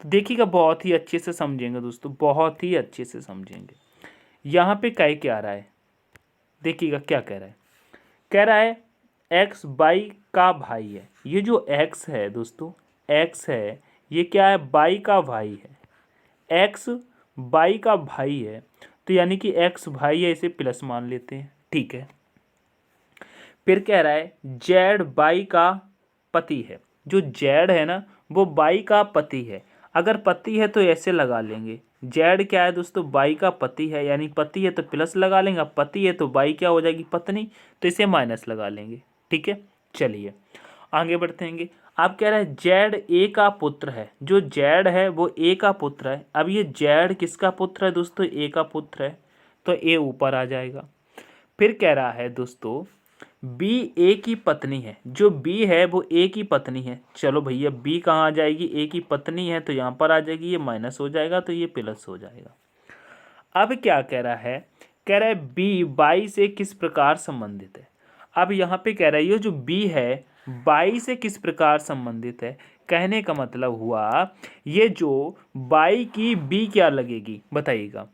Speaker 1: तो देखिएगा बहुत ही अच्छे से समझेंगे दोस्तों, बहुत ही अच्छे से समझेंगे। यहाँ पे क्या आ रहा है, देखिएगा क्या कह रहा है। कह रहा है एक्स वाई का भाई है। ये जो एक्स है दोस्तों, एक्स है, ये क्या है, वाई का भाई है। एक्स वाई का भाई है, तो यानी कि एक्स भाई है, इसे प्लस मान लेते हैं। ठीक है, फिर कह रहा है जेड वाई का पति है। जो जेड है ना, वो वाई का पति है। अगर पति है तो ऐसे लगा लेंगे, जेड क्या है दोस्तों, वाई का पति है, यानी पति है तो प्लस लगा लेंगे। अब पति है तो वाई क्या हो जाएगी, पत्नी, तो इसे माइनस लगा लेंगे। ठीक है, चलिए आगे बढ़ते हैं। आप कह रहे हैं जेड ए का पुत्र है, जो जेड है वो ए का पुत्र है। अब ये जेड किसका पुत्र है दोस्तों, ए का पुत्र है, तो ए ऊपर आ जाएगा। फिर कह रहा है दोस्तों बी ए की पत्नी है, जो बी है वो ए की पत्नी है। चलो भैया बी कहाँ आ जाएगी, ए की पत्नी है तो यहाँ पर आ जाएगी, ये माइनस हो जाएगा तो ये प्लस हो जाएगा। अब क्या कह रहा है, कह रहा है बी बाई से किस प्रकार संबंधित है। अब यहाँ पे कह रहा है ये जो बी है बाई से किस प्रकार संबंधित है। कहने का मतलब हुआ ये जो बाई की बी क्या लगेगी बताइएगा,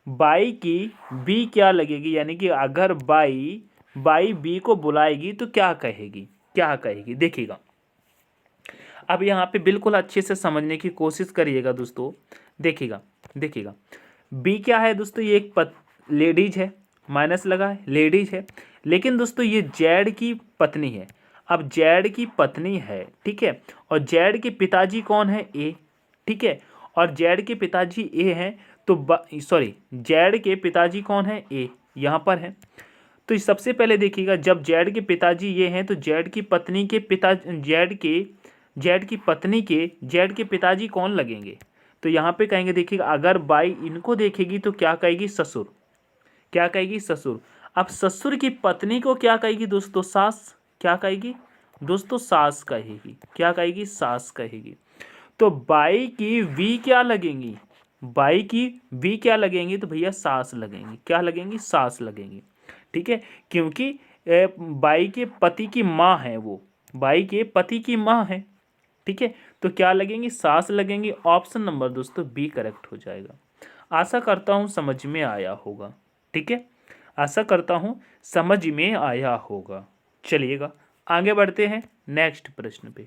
Speaker 1: बाई की बी क्या लगेगी, यानी कि अगर बाई बी को बुलाएगी तो क्या कहेगी, क्या कहेगी देखिएगा। अब यहाँ पे बिल्कुल अच्छे से समझने की कोशिश करिएगा दोस्तों। देखिएगा देखिएगा बी क्या है दोस्तों, ये एक लेडीज है, माइनस लगा है, लेडीज है। लेकिन दोस्तों ये जेड की पत्नी है। अब जेड की पत्नी है, ठीक है, और जेड के पिताजी कौन है, ए, ठीक है, और जेड के पिताजी ए हैं तो सॉरी जेड के पिताजी कौन है, ए, यहाँ पर है। तो सबसे पहले देखिएगा जब जेड के पिताजी ये हैं तो जेड की पत्नी के पिता जेड की पत्नी के जेड के पिताजी कौन लगेंगे। तो यहाँ पे कहेंगे देखिएगा अगर बाई इनको देखेगी तो क्या कहेगी, ससुर, क्या कहेगी, ससुर। अब ससुर की पत्नी को क्या कहेगी दोस्तों, सास, क्या कहेगी दोस्तों, सास कहेगी, क्या कहेगी, सास कहेगी। तो बाई की वी क्या लगेंगी, बाई की वी क्या लगेंगी, तो भैया सास लगेंगी, क्या लगेंगी, सास लगेंगी, ठीक है, क्योंकि बाई के पति की माँ है, वो बाई के पति की माँ है, ठीक है, तो क्या लगेंगी, सास लगेंगी। ऑप्शन नंबर दोस्तों बी करेक्ट हो जाएगा। आशा करता हूँ समझ में आया होगा, ठीक है, आशा करता हूँ समझ में आया होगा। चलिएगा आगे बढ़ते हैं नेक्स्ट प्रश्न पे।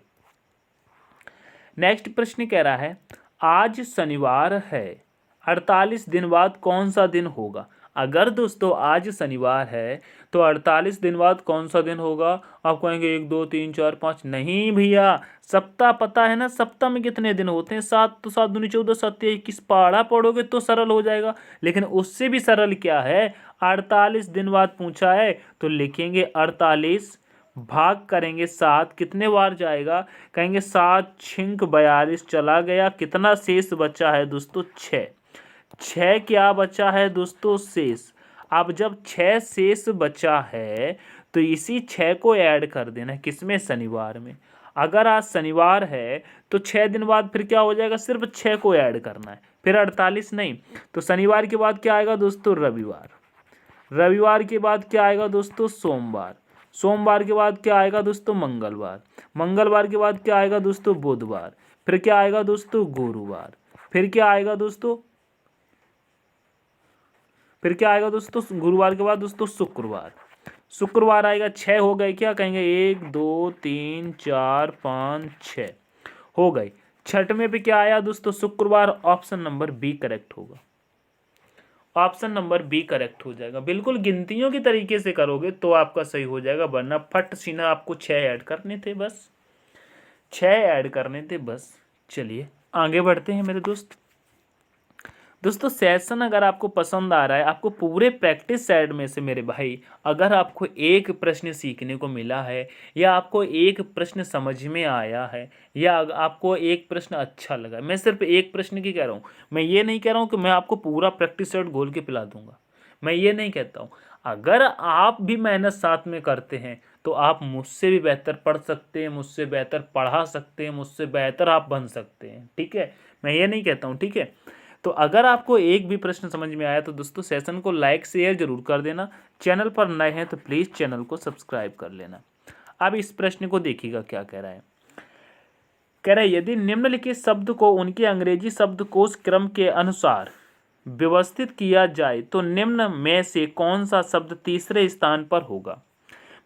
Speaker 1: नेक्स्ट प्रश्न कह रहा है आज शनिवार है, 48 दिन बाद कौन सा दिन होगा। अगर दोस्तों आज शनिवार है तो 48 दिन बाद कौन सा दिन होगा। आप कहेंगे 1 2 3 4 5, नहीं भैया, सप्ताह पता है ना, सप्ताह में कितने दिन होते हैं, 7, तो 7 दूनी 14, 7 21, पहाड़ा पढ़ोगे तो सरल हो जाएगा। लेकिन उससे भी सरल क्या है, 48 दिन बाद पूछा है तो लिखेंगे 48 भाग करेंगे 7, कितने बार जाएगा, कहेंगे 7 छिंक 42, चला गया, कितना शेष बचा है दोस्तों, 6, 6 क्या बचा है दोस्तों, शेष। अब जब 6 शेष बचा है तो इसी 6 को ऐड कर देना है, किसमें, शनिवार में। अगर आज शनिवार है तो 6 दिन बाद फिर क्या हो जाएगा, सिर्फ 6 को ऐड करना है, फिर 48 नहीं। तो शनिवार के बाद क्या आएगा दोस्तों, रविवार, रविवार के बाद क्या आएगा दोस्तों, सोमवार, सोमवार के बाद क्या आएगा दोस्तों, मंगलवार, मंगलवार के बाद क्या आएगा दोस्तों, बुधवार, फिर क्या आएगा दोस्तों, गुरुवार, फिर क्या आएगा दोस्तों, फिर क्या आएगा दोस्तों, गुरुवार के बाद दोस्तों शुक्रवार, शुक्रवार आएगा। 6 हो गए, क्या कहेंगे, 1 2 3 4 5 6 हो गए। छठवें पे क्या आया दोस्तों, शुक्रवार। ऑप्शन नंबर बी करेक्ट होगा, ऑप्शन नंबर बी करेक्ट हो जाएगा। बिल्कुल गिनतियों के तरीके से करोगे तो आपका सही हो जाएगा, वरना फट सीना आपको 6 ऐड करने थे, बस 6 ऐड करने थे बस। चलिए आगे बढ़ते हैं मेरे दोस्त। दोस्तों सेशन अगर आपको पसंद आ रहा है, आपको पूरे प्रैक्टिस सेट में से मेरे भाई अगर आपको एक प्रश्न सीखने को मिला है, या आपको एक प्रश्न समझ में आया है, या आपको एक प्रश्न अच्छा लगा, मैं सिर्फ एक प्रश्न की कह रहा हूँ, मैं ये नहीं कह रहा हूँ कि मैं आपको पूरा प्रैक्टिस सेट घोल के पिला दूंगा, मैं ये नहीं कहता हूँ। अगर आप भी मेहनत साथ में करते हैं तो आप मुझसे भी बेहतर पढ़ सकते हैं, मुझसे बेहतर पढ़ा सकते हैं, मुझसे बेहतर आप बन सकते हैं, ठीक है, मैं ये नहीं कहता हूँ, ठीक है। तो अगर आपको एक भी प्रश्न समझ में आया तो दोस्तों सेशन को लाइक शेयर जरूर कर देना। चैनल पर नए हैं तो प्लीज़ चैनल को सब्सक्राइब कर लेना। अब इस प्रश्न को देखिएगा क्या कह रहा है, कह रहा है यदि निम्नलिखित शब्द को उनके अंग्रेजी शब्दकोश क्रम के अनुसार व्यवस्थित किया जाए तो निम्न में से कौन सा शब्द तीसरे स्थान पर होगा।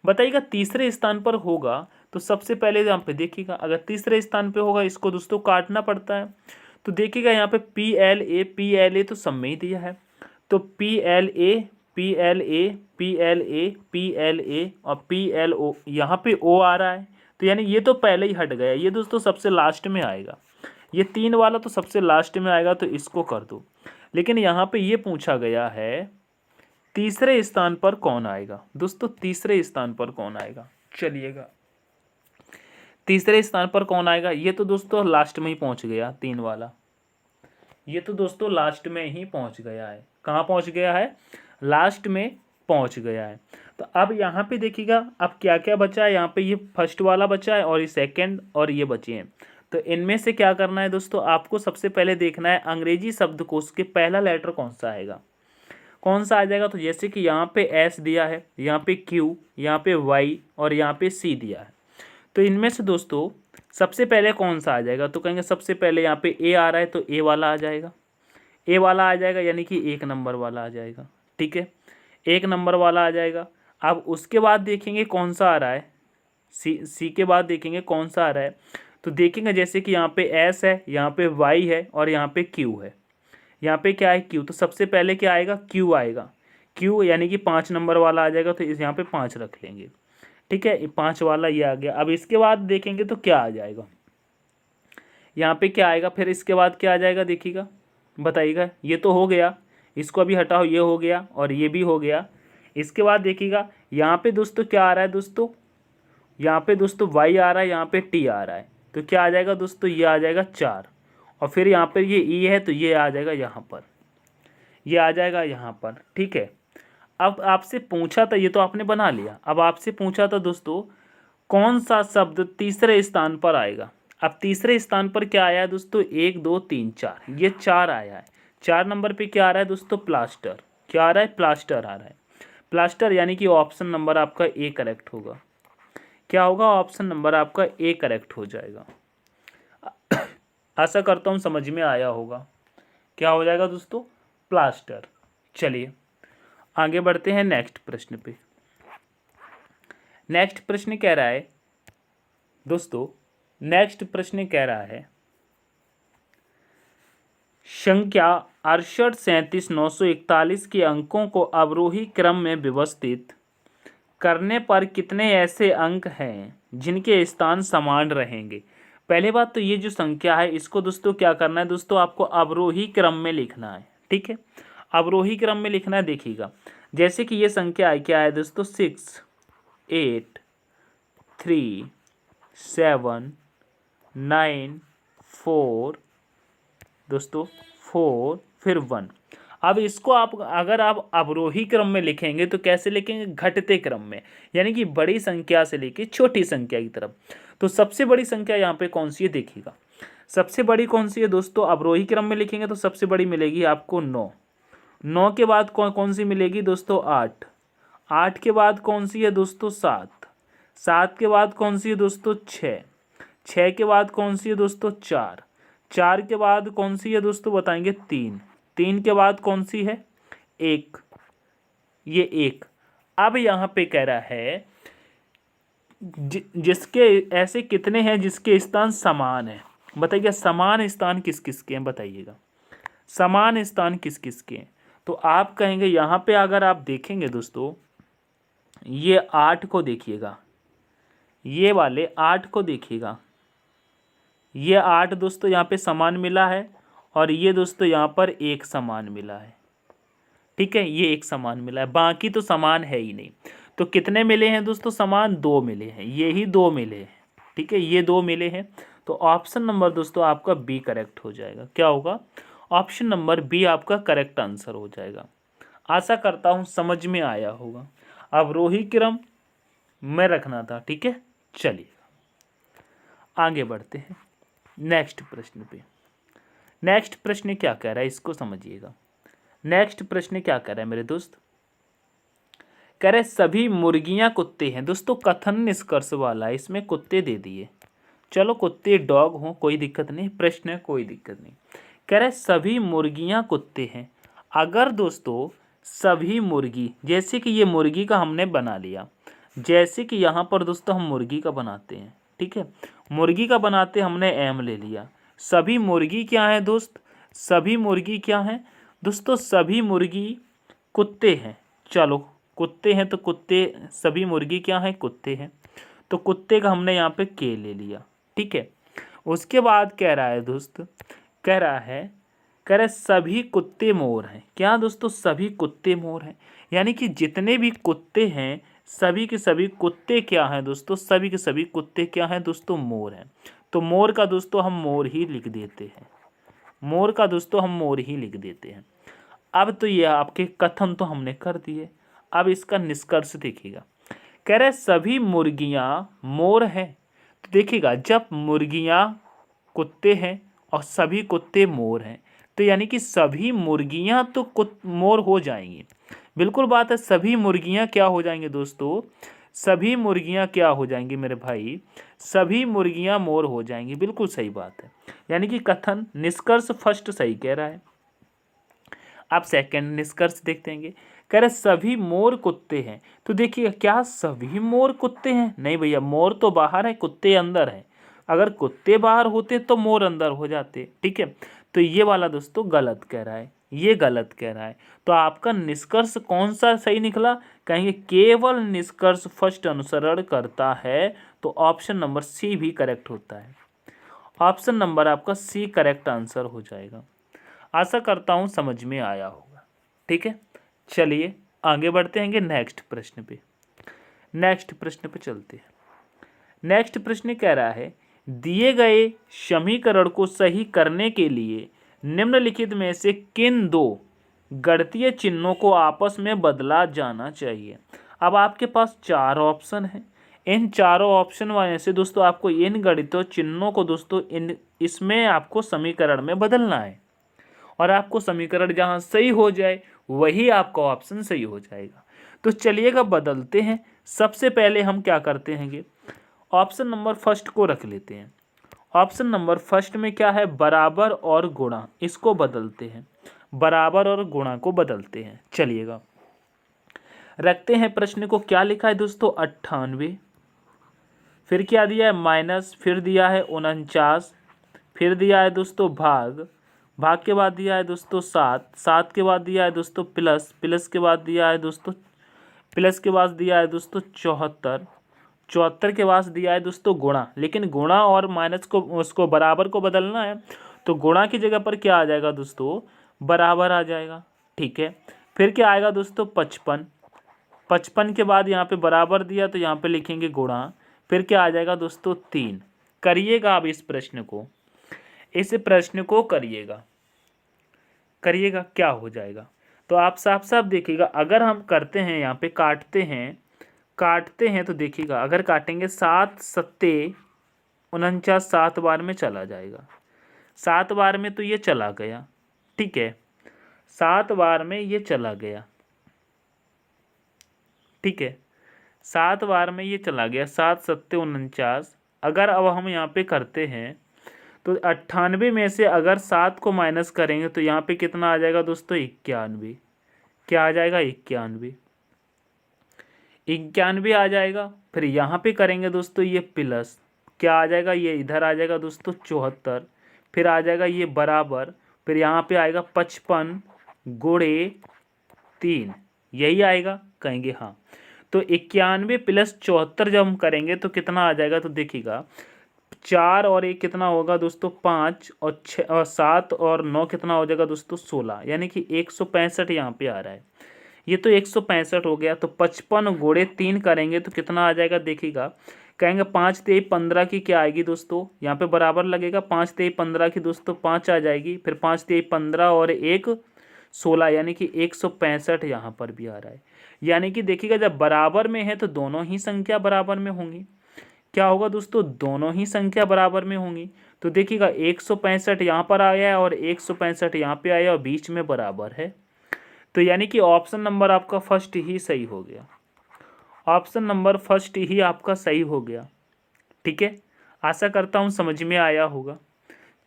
Speaker 1: बताइएगा तीसरे स्थान पर होगा तो सबसे पहले यहाँ पे देखिएगा, अगर तीसरे स्थान पे होगा इसको दोस्तों काटना पड़ता है। तो देखिएगा यहाँ पे PLA तो सब में ही दिया है, तो PLA और PLO, यहाँ पे O आ रहा है, तो यानी ये तो पहले ही हट गया, ये दोस्तों सबसे लास्ट में आएगा, ये 3 वाला तो सबसे लास्ट में आएगा, तो इसको कर दो। लेकिन यहाँ पे ये पूछा गया है तीसरे स्थान पर कौन आएगा दोस्तों, तीसरे स्थान पर कौन आएगा। चलिएगा तीसरे स्थान पर कौन आएगा? ये तो दोस्तों लास्ट में ही पहुंच गया, 3 वाला। ये तो दोस्तों लास्ट में ही पहुंच गया है। कहाँ पहुंच गया है? लास्ट में पहुंच गया है। तो अब यहाँ पे देखिएगा अब क्या क्या बचा है। यहाँ पे ये फर्स्ट वाला बचा है और ये सेकंड और ये बचे हैं। तो इनमें से क्या करना है दोस्तों, आपको सबसे पहले देखना है अंग्रेजी शब्दकोश के पहला लेटर कौन सा आएगा, कौन सा आ जाएगा। तो जैसे कि यहाँ पे एस दिया है, यहाँ पे क्यू, यहाँ पे वाई और यहाँ पे सी दिया है। तो इनमें से दोस्तों सबसे पहले कौन सा आ जाएगा? तो कहेंगे सबसे पहले यहाँ पे ए आ रहा है तो ए वाला आ जाएगा। ए वाला आ जाएगा यानी कि 1 नंबर वाला आ जाएगा। ठीक है, 1 नंबर वाला आ जाएगा। अब उसके बाद देखेंगे कौन सा आ रहा है, सी के बाद देखेंगे कौन सा आ रहा है। तो देखेंगे जैसे कि यहाँ पे एस है, यहाँ पे वाई है और यहाँ पे क्यू है। यहाँ पे क्या है? क्यू। तो सबसे पहले क्या आएगा? क्यू आएगा। क्यू यानी कि 5 नंबर वाला आ जाएगा। तो इस यहाँ पे 5 रख लेंगे। ठीक है, 5 वाला ये आ गया। अब इसके बाद देखेंगे तो क्या आ जाएगा, यहाँ पे क्या आएगा, फिर इसके बाद क्या आ जाएगा देखिएगा, बताइएगा। ये तो हो गया, इसको अभी हटाओ, ये हो गया और ये भी हो गया। इसके बाद देखिएगा यहाँ पे दोस्तों क्या आ रहा है दोस्तों, यहाँ पे दोस्तों वाई आ रहा है, यहाँ पे टी आ रहा है। तो क्या आ जाएगा दोस्तों, ये आ जाएगा 4। और फिर यहाँ पर ये ई है तो ये आ जाएगा यहाँ पर, ये आ जाएगा यहाँ पर। ठीक है, अब आपसे पूछा था, ये तो आपने बना लिया। अब आपसे पूछा था दोस्तों कौन सा शब्द तीसरे स्थान पर आएगा। अब तीसरे स्थान पर क्या आया है दोस्तों, 1 2 3 4, ये 4 आया है। 4 नंबर पे क्या आ रहा है दोस्तों, प्लास्टर। क्या आ रहा है? प्लास्टर आ रहा है। प्लास्टर यानी कि ऑप्शन नंबर आपका ए करेक्ट होगा। क्या होगा? ऑप्शन नंबर आपका ए करेक्ट हो जाएगा। आशा करता हूँ समझ में आया होगा। क्या हो जाएगा दोस्तों? प्लास्टर। चलिए आगे बढ़ते हैं नेक्स्ट प्रश्न पे। नेक्स्ट प्रश्न कह रहा है दोस्तों, नेक्स्ट प्रश्न कह रहा है संख्या 68 37 941 के अंकों को अवरोही क्रम में व्यवस्थित करने पर कितने ऐसे अंक हैं जिनके स्थान समान रहेंगे। पहले बात तो ये जो संख्या है इसको दोस्तों क्या करना है दोस्तों, आपको अवरोही क्रम में लिखना है। ठीक है, अवरोही क्रम में लिखना है। देखिएगा जैसे कि ये संख्या है, क्या है दोस्तों, 6 8 3 7 9 4 दोस्तों 4 फिर 1। अब इसको आप अगर आप अवरोही क्रम में लिखेंगे तो कैसे लिखेंगे, घटते क्रम में, यानी कि बड़ी संख्या से लेके छोटी संख्या की तरफ। तो सबसे बड़ी संख्या यहाँ पे कौन सी है देखिएगा, सबसे बड़ी कौन सी है दोस्तों, अवरोही क्रम में लिखेंगे तो सबसे बड़ी मिलेगी आपको 9। 9 के बाद कौन सी मिलेगी दोस्तों, 8। 8 के बाद कौन सी है दोस्तों, 7। 7 के बाद कौन सी है दोस्तों, 6। 6 के बाद कौन सी है दोस्तों, 4। 4 के बाद कौन सी है दोस्तों बताएंगे, 3। 3 के बाद कौन सी है, 1। ये 1। अब यहाँ पे कह रहा है जिसके ऐसे कितने हैं जिसके स्थान समान है। बताइएगा समान स्थान किस किस के हैं, बताइएगा समान स्थान किस किस के हैं। तो आप कहेंगे यहाँ पे अगर आप देखेंगे दोस्तों, ये 8 को देखिएगा, ये वाले 8 को देखिएगा, ये 8 दोस्तों यहाँ पे समान मिला है और ये दोस्तों यहाँ पर 1 समान मिला है। ठीक है, ये 1 समान मिला है, बाकी तो समान है ही नहीं। तो कितने मिले हैं दोस्तों, समान 2 मिले हैं, ये ही 2 मिले हैं। ठीक है, ये 2 मिले हैं। तो ऑप्शन नंबर दोस्तों आपका बी करेक्ट हो जाएगा। क्या होगा, ऑप्शन नंबर बी आपका करेक्ट आंसर हो जाएगा। आशा करता हूँ समझ में आया होगा। अवरोही क्रम में रखना था। ठीक है, चलिए आगे बढ़ते हैं नेक्स्ट प्रश्न पे। नेक्स्ट प्रश्न क्या कह रहा है इसको समझिएगा। नेक्स्ट प्रश्न क्या कह रहा है मेरे दोस्त, कह रहे सभी मुर्गियां कुत्ते हैं। दोस्तों कथन निष्कर्ष वाला है, इसमें कुत्ते दे दिए, चलो कुत्ते डॉग हो कोई दिक्कत नहीं, प्रश्न है कोई दिक्कत नहीं। कह रहे सभी मुर्गियां कुत्ते हैं। अगर दोस्तों सभी मुर्गी, जैसे कि ये मुर्गी का हमने बना लिया, जैसे कि यहाँ पर दोस्तों हम मुर्गी का बनाते हैं। ठीक है, मुर्गी का बनाते हमने एम ले लिया। सभी मुर्गी क्या है दोस्त, सभी मुर्गी क्या है दोस्तों, सभी मुर्गी कुत्ते हैं। चलो कुत्ते हैं तो कुत्ते, सभी मुर्गी क्या है, कुत्ते हैं। तो कुत्ते का हमने यहाँ पे के ले लिया। ठीक है, उसके बाद कह रहा है दोस्त, कह रहा है सभी कुत्ते मोर हैं। क्या दोस्तों, सभी कुत्ते मोर हैं, यानी कि जितने भी कुत्ते हैं सभी के सभी कुत्ते क्या हैं दोस्तों, सभी के सभी कुत्ते क्या हैं दोस्तों, मोर हैं। तो मोर का दोस्तों हम मोर ही लिख देते हैं, मोर का दोस्तों हम मोर ही लिख देते हैं। अब तो ये आपके कथन तो हमने कर दिए, अब इसका निष्कर्ष देखिएगा। कह रहे सभी मुर्गियां मोर हैं। तो देखिएगा जब मुर्गियां कुत्ते हैं और सभी कुत्ते मोर हैं, तो यानी कि सभी मुर्गियां तो मोर हो जाएंगी। बिल्कुल बात है, सभी मुर्गियां क्या हो जाएंगे दोस्तों, सभी मुर्गियां क्या हो जाएंगी मेरे भाई, सभी मुर्गियां मोर हो जाएंगी। बिल्कुल सही बात है, यानी कि कथन निष्कर्ष फर्स्ट सही कह रहा है। आप सेकंड निष्कर्ष देखते हैं, कह रहे सभी मोर कुत्ते हैं। तो देखिए क्या सभी मोर कुत्ते हैं, नहीं भैया, मोर तो बाहर है, कुत्ते अंदर हैं। अगर कुत्ते बाहर होते तो मोर अंदर हो जाते, ठीक है। तो ये वाला दोस्तों गलत कह रहा है, ये गलत कह रहा है। तो आपका निष्कर्ष कौन सा सही निकला, कहेंगे केवल निष्कर्ष फर्स्ट अनुसरण करता है, तो ऑप्शन नंबर सी भी करेक्ट होता है। ऑप्शन नंबर आपका सी करेक्ट आंसर हो जाएगा। आशा करता हूँ समझ में आया होगा, ठीक है। चलिए आगे बढ़ते हैं नेक्स्ट प्रश्न पे, नेक्स्ट प्रश्न पे चलते हैं। नेक्स्ट प्रश्न कह रहा है दिए गए समीकरण को सही करने के लिए निम्नलिखित में से किन दो गणितीय चिन्हों को आपस में बदला जाना चाहिए। अब आपके पास चार ऑप्शन हैं, इन चारों ऑप्शन में से दोस्तों आपको इन गणितीय चिन्हों को दोस्तों इसमें आपको समीकरण में बदलना है, और आपको समीकरण जहाँ सही हो जाए वही आपका ऑप्शन सही हो जाएगा। तो चलिएगा बदलते हैं। सबसे पहले हम क्या करते हैं, ऑप्शन नंबर फर्स्ट को रख लेते हैं। ऑप्शन नंबर फर्स्ट में क्या है, बराबर और गुणा, इसको बदलते हैं, बराबर और गुणा को बदलते हैं। चलिएगा रखते हैं। प्रश्न को क्या लिखा है दोस्तों, 98, फिर क्या दिया है माइनस, फिर दिया है 49, फिर दिया है दोस्तों भाग, भाग के बाद दिया है दोस्तों 7, 7 के बाद दिया है दोस्तों प्लस, प्लस के बाद दिया है दोस्तों, प्लस के बाद दिया है दोस्तों 74, 74 के बाद दिया है दोस्तों गुणा। लेकिन गुणा और माइनस को उसको बराबर को बदलना है, तो गुणा की जगह पर क्या आ जाएगा दोस्तों, बराबर आ जाएगा, ठीक है। फिर क्या आएगा दोस्तों 55, 55 के बाद यहाँ पे बराबर दिया तो यहाँ पे लिखेंगे गुणा, फिर क्या आ जाएगा दोस्तों 3। करिएगा आप इस प्रश्न को, इस प्रश्न को करिएगा, करिएगा क्या हो जाएगा। तो आप साफ साफ देखिएगा, अगर हम करते हैं यहाँ पे काटते हैं, काटते हैं तो देखिएगा अगर काटेंगे 7 सत्ते 49, 7 बार में चला जाएगा, 7 बार में तो ये चला गया, ठीक है, 7 बार में ये चला गया, ठीक है, 7 बार में ये चला गया, 7 सत्ते 49। अगर अब हम यहाँ पे करते हैं तो 98 में से अगर 7 को माइनस करेंगे तो यहाँ पे कितना आ जाएगा दोस्तों 91, क्या आ जाएगा 91, 91 आ जाएगा। फिर यहाँ पे करेंगे दोस्तों ये प्लस, क्या आ जाएगा, ये इधर आ जाएगा दोस्तों 74, फिर आ जाएगा ये बराबर, फिर यहाँ पे आएगा 55 गुणे 3, यही आएगा, कहेंगे हाँ। तो 91 प्लस 74 जब हम करेंगे तो कितना आ जाएगा, तो देखिएगा 4 और 1 कितना होगा दोस्तों 5, और 6 और 7 और 9 कितना हो जाएगा दोस्तों 16, यानी कि 165 यहाँ पे आ रहा है। ये तो 165 हो गया। तो 55 गुणे 3 करेंगे तो कितना आ जाएगा, देखिएगा कहेंगे 5 तेई 15 की क्या आएगी दोस्तों, यहाँ पे बराबर लगेगा, 5 तेई 15 की दोस्तों 5 आ जाएगी, फिर 5 तेई 15 और 1 16, यानी कि 165 यहाँ पर भी आ रहा है। यानी कि देखिएगा जब बराबर में है तो दोनों ही संख्या बराबर में होंगी, क्या होगा दोस्तों, दोनों ही संख्या बराबर में होंगी। तो देखिएगा 165 यहाँ पर आया है और 165 यहाँ पे आया और बीच में बराबर है। तो यानी कि ऑप्शन नंबर आपका फर्स्ट ही सही हो गया, ऑप्शन नंबर फर्स्ट ही आपका सही हो गया, ठीक है। आशा करता हूँ समझ में आया होगा।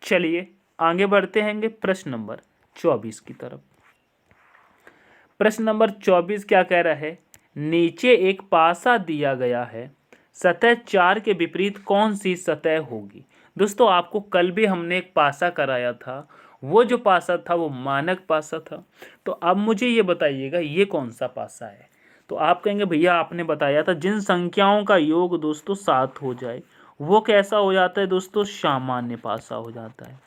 Speaker 1: चलिए आगे बढ़ते हैं प्रश्न नंबर 24 की तरफ। प्रश्न नंबर 24 क्या कह रहा है, नीचे एक पासा दिया गया है, सतह 4 के विपरीत कौन सी सतह होगी। दोस्तों आपको कल भी हमने एक पासा कराया था, वो जो पासा था वो मानक पासा था। तो अब मुझे ये बताइएगा ये कौन सा पासा है। तो आप कहेंगे भैया आपने बताया था जिन संख्याओं का योग दोस्तों 7 हो जाए वो कैसा हो जाता है दोस्तों, सामान्य पासा हो जाता है।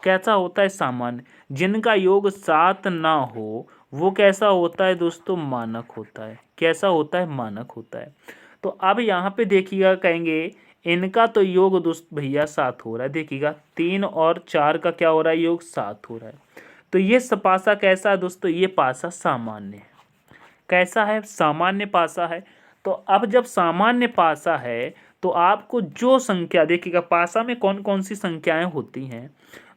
Speaker 1: कैसा होता है, सामान्य। जिनका योग 7 ना हो वो कैसा होता है दोस्तों, मानक होता है। कैसा होता है, मानक होता है। तो अब यहाँ पे देखिएगा, कहेंगे इनका तो योग दोस्त भैया 7 हो रहा है। देखिएगा 3 और 4 का क्या हो रहा है, योग 7 हो रहा है। तो ये पासा कैसा है दोस्तों, ये पासा सामान्य है। कैसा है, सामान्य पासा है। तो अब जब सामान्य पासा है तो आपको जो संख्या, देखिएगा पासा में कौन कौन सी संख्याएं होती हैं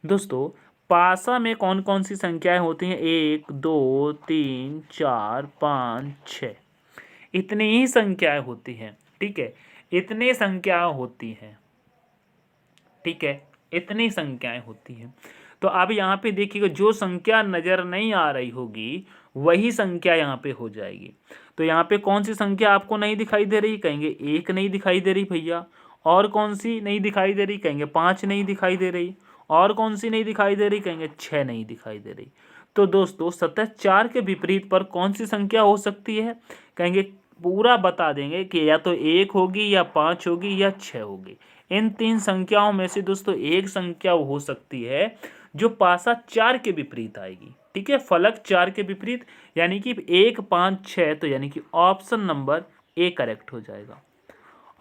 Speaker 1: दोस्तों, पासा में कौन कौन सी संख्याएं होती हैं, 1 2 3 4 5 6, इतनी ही संख्याएं होती हैं। ठीक है, इतनी संख्याएं होती हैं। ठीक है, इतनी संख्याएं होती हैं। तो अब यहाँ पे देखिएगा, जो संख्या नज़र नहीं आ रही होगी वही संख्या यहाँ पे हो जाएगी। तो यहाँ पे कौन सी संख्या आपको नहीं दिखाई दे रही, कहेंगे 1 नहीं दिखाई दे रही भैया। और कौन सी नहीं दिखाई दे रही, कहेंगे 5 नहीं दिखाई दे रही। और कौन सी नहीं दिखाई दे रही, कहेंगे 6 नहीं दिखाई दे रही। तो दोस्तों सतह 4 के विपरीत पर कौन सी संख्या हो सकती है, कहेंगे पूरा बता देंगे कि या तो 1 होगी या 5 होगी या 6 होगी। इन 3 संख्याओं में से दोस्तों एक संख्या हो सकती है जो पासा 4 के विपरीत आएगी। ठीक है, फलक 4 के विपरीत, यानी कि 1 5 6, तो यानी कि ऑप्शन नंबर ए करेक्ट हो जाएगा।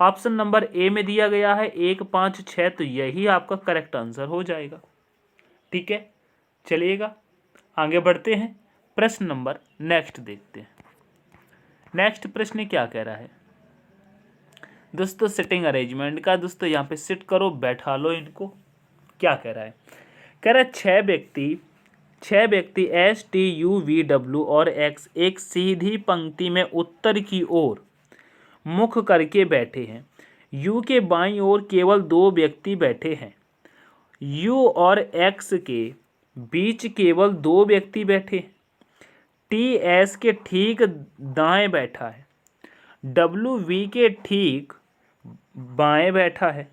Speaker 1: ऑप्शन नंबर ए में दिया गया है 1 5 6, तो यही आपका करेक्ट आंसर हो जाएगा। ठीक है, चलिएगा आगे बढ़ते हैं। प्रश्न नंबर नेक्स्ट देखते हैं। नेक्स्ट प्रश्न क्या कह रहा है दोस्तों, सिटिंग अरेंजमेंट का। दोस्तों यहाँ पे सिट करो, बैठा लो इनको। क्या कह रहा है, कह रहा है 6 व्यक्ति S T U V W और एक्स एक सीधी पंक्ति में उत्तर की ओर मुख करके बैठे हैं। यू के बाईं ओर केवल 2 व्यक्ति बैठे हैं। यू और एक्स के बीच केवल 2 व्यक्ति बैठे हैं। टी एस के ठीक दाएं बैठा है। डब्ल्यू वी के ठीक बाएं बैठा है।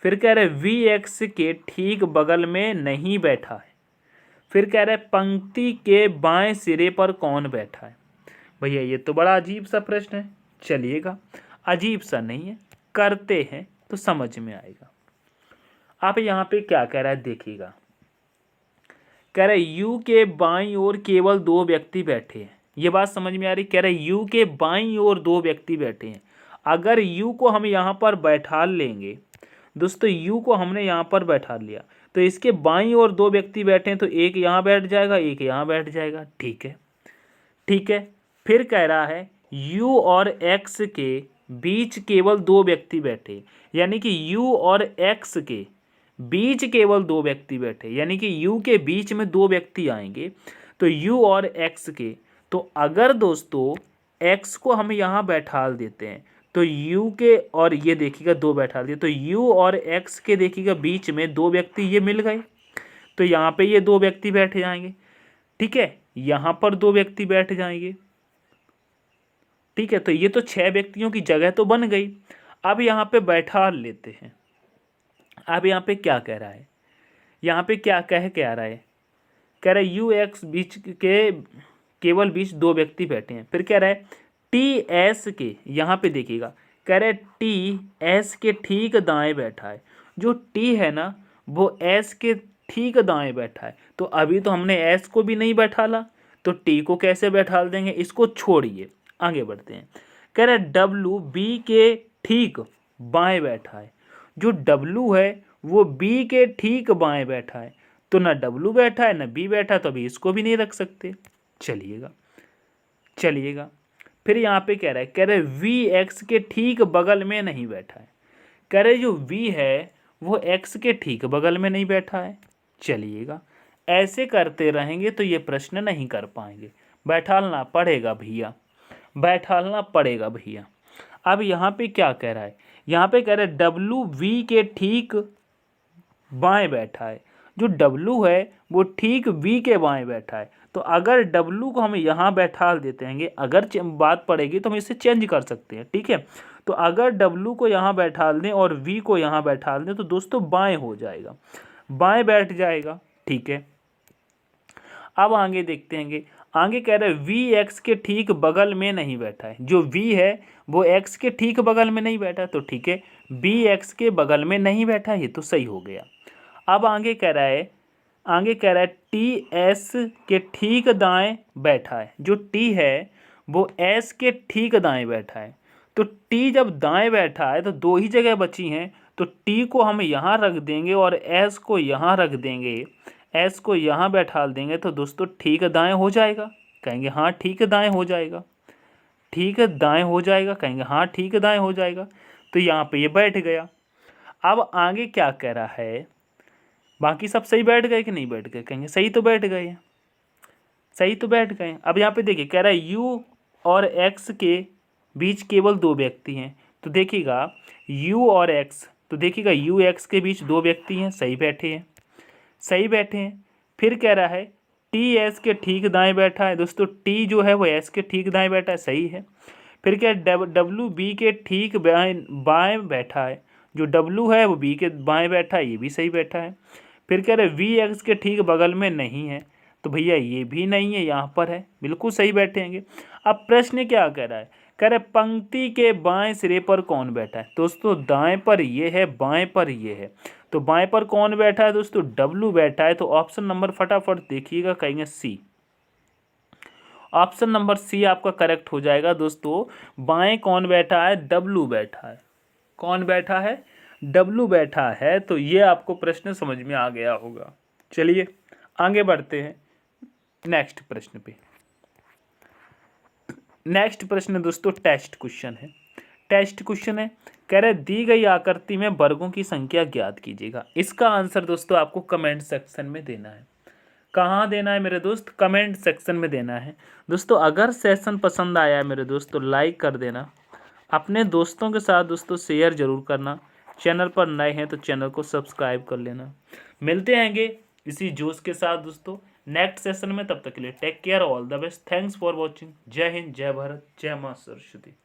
Speaker 1: फिर कह रहे वी एक्स के ठीक बगल में नहीं बैठा है। फिर कह रहे पंक्ति के बाएं सिरे पर कौन बैठा है। भैया ये तो बड़ा अजीब सा प्रश्न है। चलिएगा, अजीब सा नहीं है, करते हैं तो समझ में आएगा। आप यहाँ पे क्या कह रहा है देखिएगा, कह रहे यू के बाईं ओर केवल 2 व्यक्ति बैठे हैं। ये बात समझ में आ रही। कह रहे यू के बाईं ओर 2 व्यक्ति बैठे हैं। अगर यू को हम यहाँ पर बैठा लेंगे दोस्तों, यू को हमने यहाँ पर बैठा लिया तो इसके बाईं ओर 2 व्यक्ति बैठे हैं, तो एक यहाँ बैठ जाएगा, एक यहाँ बैठ जाएगा। ठीक है, ठीक है। फिर कह रहा है यू और एक्स के बीच केवल 2 व्यक्ति बैठे, यानी कि यू और एक्स के बीच केवल 2 व्यक्ति बैठे, यानी कि यू के बीच में 2 व्यक्ति आएंगे। तो यू और एक्स के, तो अगर दोस्तों एक्स को हम यहाँ बैठा देते हैं तो यू के, और ये देखिएगा 2 बैठा दिए, तो यू और एक्स के देखिएगा बीच में 2 व्यक्ति ये मिल गए। तो यहाँ पे ये 2 व्यक्ति बैठ जाएंगे। ठीक है, यहाँ पर 2 व्यक्ति बैठ जाएंगे। ठीक है, तो ये तो 6 व्यक्तियों की जगह तो बन गई। अब यहाँ पे बैठा लेते हैं। अब यहाँ पे क्या कह रहा है, यहाँ पे क्या कह रहा है, कह रहा है यू एक्स बीच के केवल बीच 2 व्यक्ति बैठे हैं। फिर कह रहा है टी एस के, यहाँ पे देखिएगा, कह रहे टी एस के ठीक दाएं बैठा है। जो टी है ना वो एस के ठीक दाएं बैठा है। तो अभी तो हमने एस को भी नहीं बैठाला, तो टी को कैसे बैठा देंगे, इसको छोड़िए, आगे बढ़ते हैं। कह रहे डब्लू बी के ठीक बाएं बैठा है। जो डब्लू है वो बी के ठीक बाएं बैठा है। तो ना डब्लू बैठा है ना बी बैठा, तो अभी इसको भी नहीं रख सकते। चलिएगा, चलिएगा। फिर यहाँ पे कह रहे वी एक्स के ठीक बगल में नहीं बैठा है। कह रहे जो वी है वो एक्स के ठीक बगल में नहीं बैठा है। चलिएगा, ऐसे करते रहेंगे तो ये प्रश्न नहीं कर पाएंगे, बैठालना पड़ेगा भैया, बैठालना पड़ेगा भैया। अब यहाँ पे क्या कह रहा है, यहाँ पे कह रहा है डब्लू वी के ठीक बाएं बैठा है। जो डब्लू है वो ठीक वी के बाएं बैठा है। तो अगर डब्लू को हम यहाँ बैठा देते हैं, अगर बात पड़ेगी तो हम इसे चेंज कर सकते हैं। ठीक है, तो अगर डब्लू को यहाँ बैठा दें और वी को यहाँ बैठा दें तो दोस्तों बाएं हो जाएगा, बाएं बैठ जाएगा। ठीक है, अब आगे देखते हैं। आगे कह रहे हैं वी एक्स के ठीक बगल में नहीं बैठा है। जो वी है वो एक्स के ठीक बगल में नहीं बैठा, तो ठीक है बी एक्स के बगल में नहीं बैठा, ये तो सही हो गया। अब आगे कह रहा है आगे कह रहा है टी एस के ठीक दाएं बैठा है। जो टी है वो एस के ठीक दाएं बैठा है। तो टी जब दाएं बैठा है तो दो ही जगह बची हैं, तो टी को हम यहाँ रख देंगे और एस को यहाँ रख देंगे, एस को यहाँ बैठा देंगे, तो दोस्तों ठीक दाएं हो जाएगा। कहेंगे हाँ ठीक दाएं हो जाएगा, ठीक दाएं हो जाएगा, कहेंगे हाँ ठीक दाएं हो जाएगा। तो यहाँ पे ये बैठ गया। अब आगे क्या कह रहा है, बाकी सब सही बैठ गए कि नहीं बैठ गए, कहेंगे सही तो बैठ गए हैं, सही तो बैठ गए। अब यहाँ पे देखिए कह रहा है यू और एक्स के बीच केवल दो व्यक्ति हैं। तो देखिएगा यू और एक्स, तो देखिएगा यू एक्स के बीच दो व्यक्ति हैं, सही बैठे हैं, सही बैठे हैं। फिर कह रहा है टी एस के ठीक दाएं बैठा है। दोस्तों टी जो है वो एस के ठीक दाएं बैठा है, सही है। फिर क्या डब्लू बी के ठीक बाएं बैठा है। जो डब्लू है वो बी के बाएं बैठा है, ये भी सही बैठा है। फिर कह रहे वी एक्स के ठीक बगल में नहीं है। तो भैया ये भी नहीं है, यहाँ पर है, बिल्कुल सही बैठेंगे। अब प्रश्न क्या कह रहा है, कह रहे पंक्ति के बाएं सिरे पर कौन बैठा है। दोस्तों दाएं पर ये है, बाएं पर ये है, तो बाएं पर कौन बैठा है दोस्तों, डब्लू बैठा है। तो ऑप्शन नंबर फटाफट देखिएगा, कहेंगे सी। ऑप्शन नंबर सी आपका करेक्ट हो जाएगा। दोस्तों बाएं कौन बैठा है, डब्लू बैठा है। कौन बैठा है, डब्लू बैठा है। तो ये आपको प्रश्न समझ में आ गया होगा। चलिए आगे बढ़ते हैं नेक्स्ट प्रश्न पे। नेक्स्ट प्रश्न दोस्तों टेस्ट क्वेश्चन है। टेस्ट क्वेश्चन है, कह रहे दी गई आकृति में वर्गों की संख्या ज्ञात कीजिएगा। इसका आंसर दोस्तों आपको कमेंट सेक्शन में देना है। कहाँ देना है मेरे दोस्त, कमेंट सेक्शन में देना है। दोस्तों अगर सेशन पसंद आया है मेरे दोस्त तो लाइक कर देना, अपने दोस्तों के साथ दोस्तों शेयर जरूर करना। चैनल पर नए हैं तो चैनल को सब्सक्राइब कर लेना। मिलते हैंगे इसी जोश के साथ दोस्तों नेक्स्ट सेशन में। तब तक के लिए take care, all the best, thanks for watching. जय हिंद, जय भारत, जय मां सरस्वती।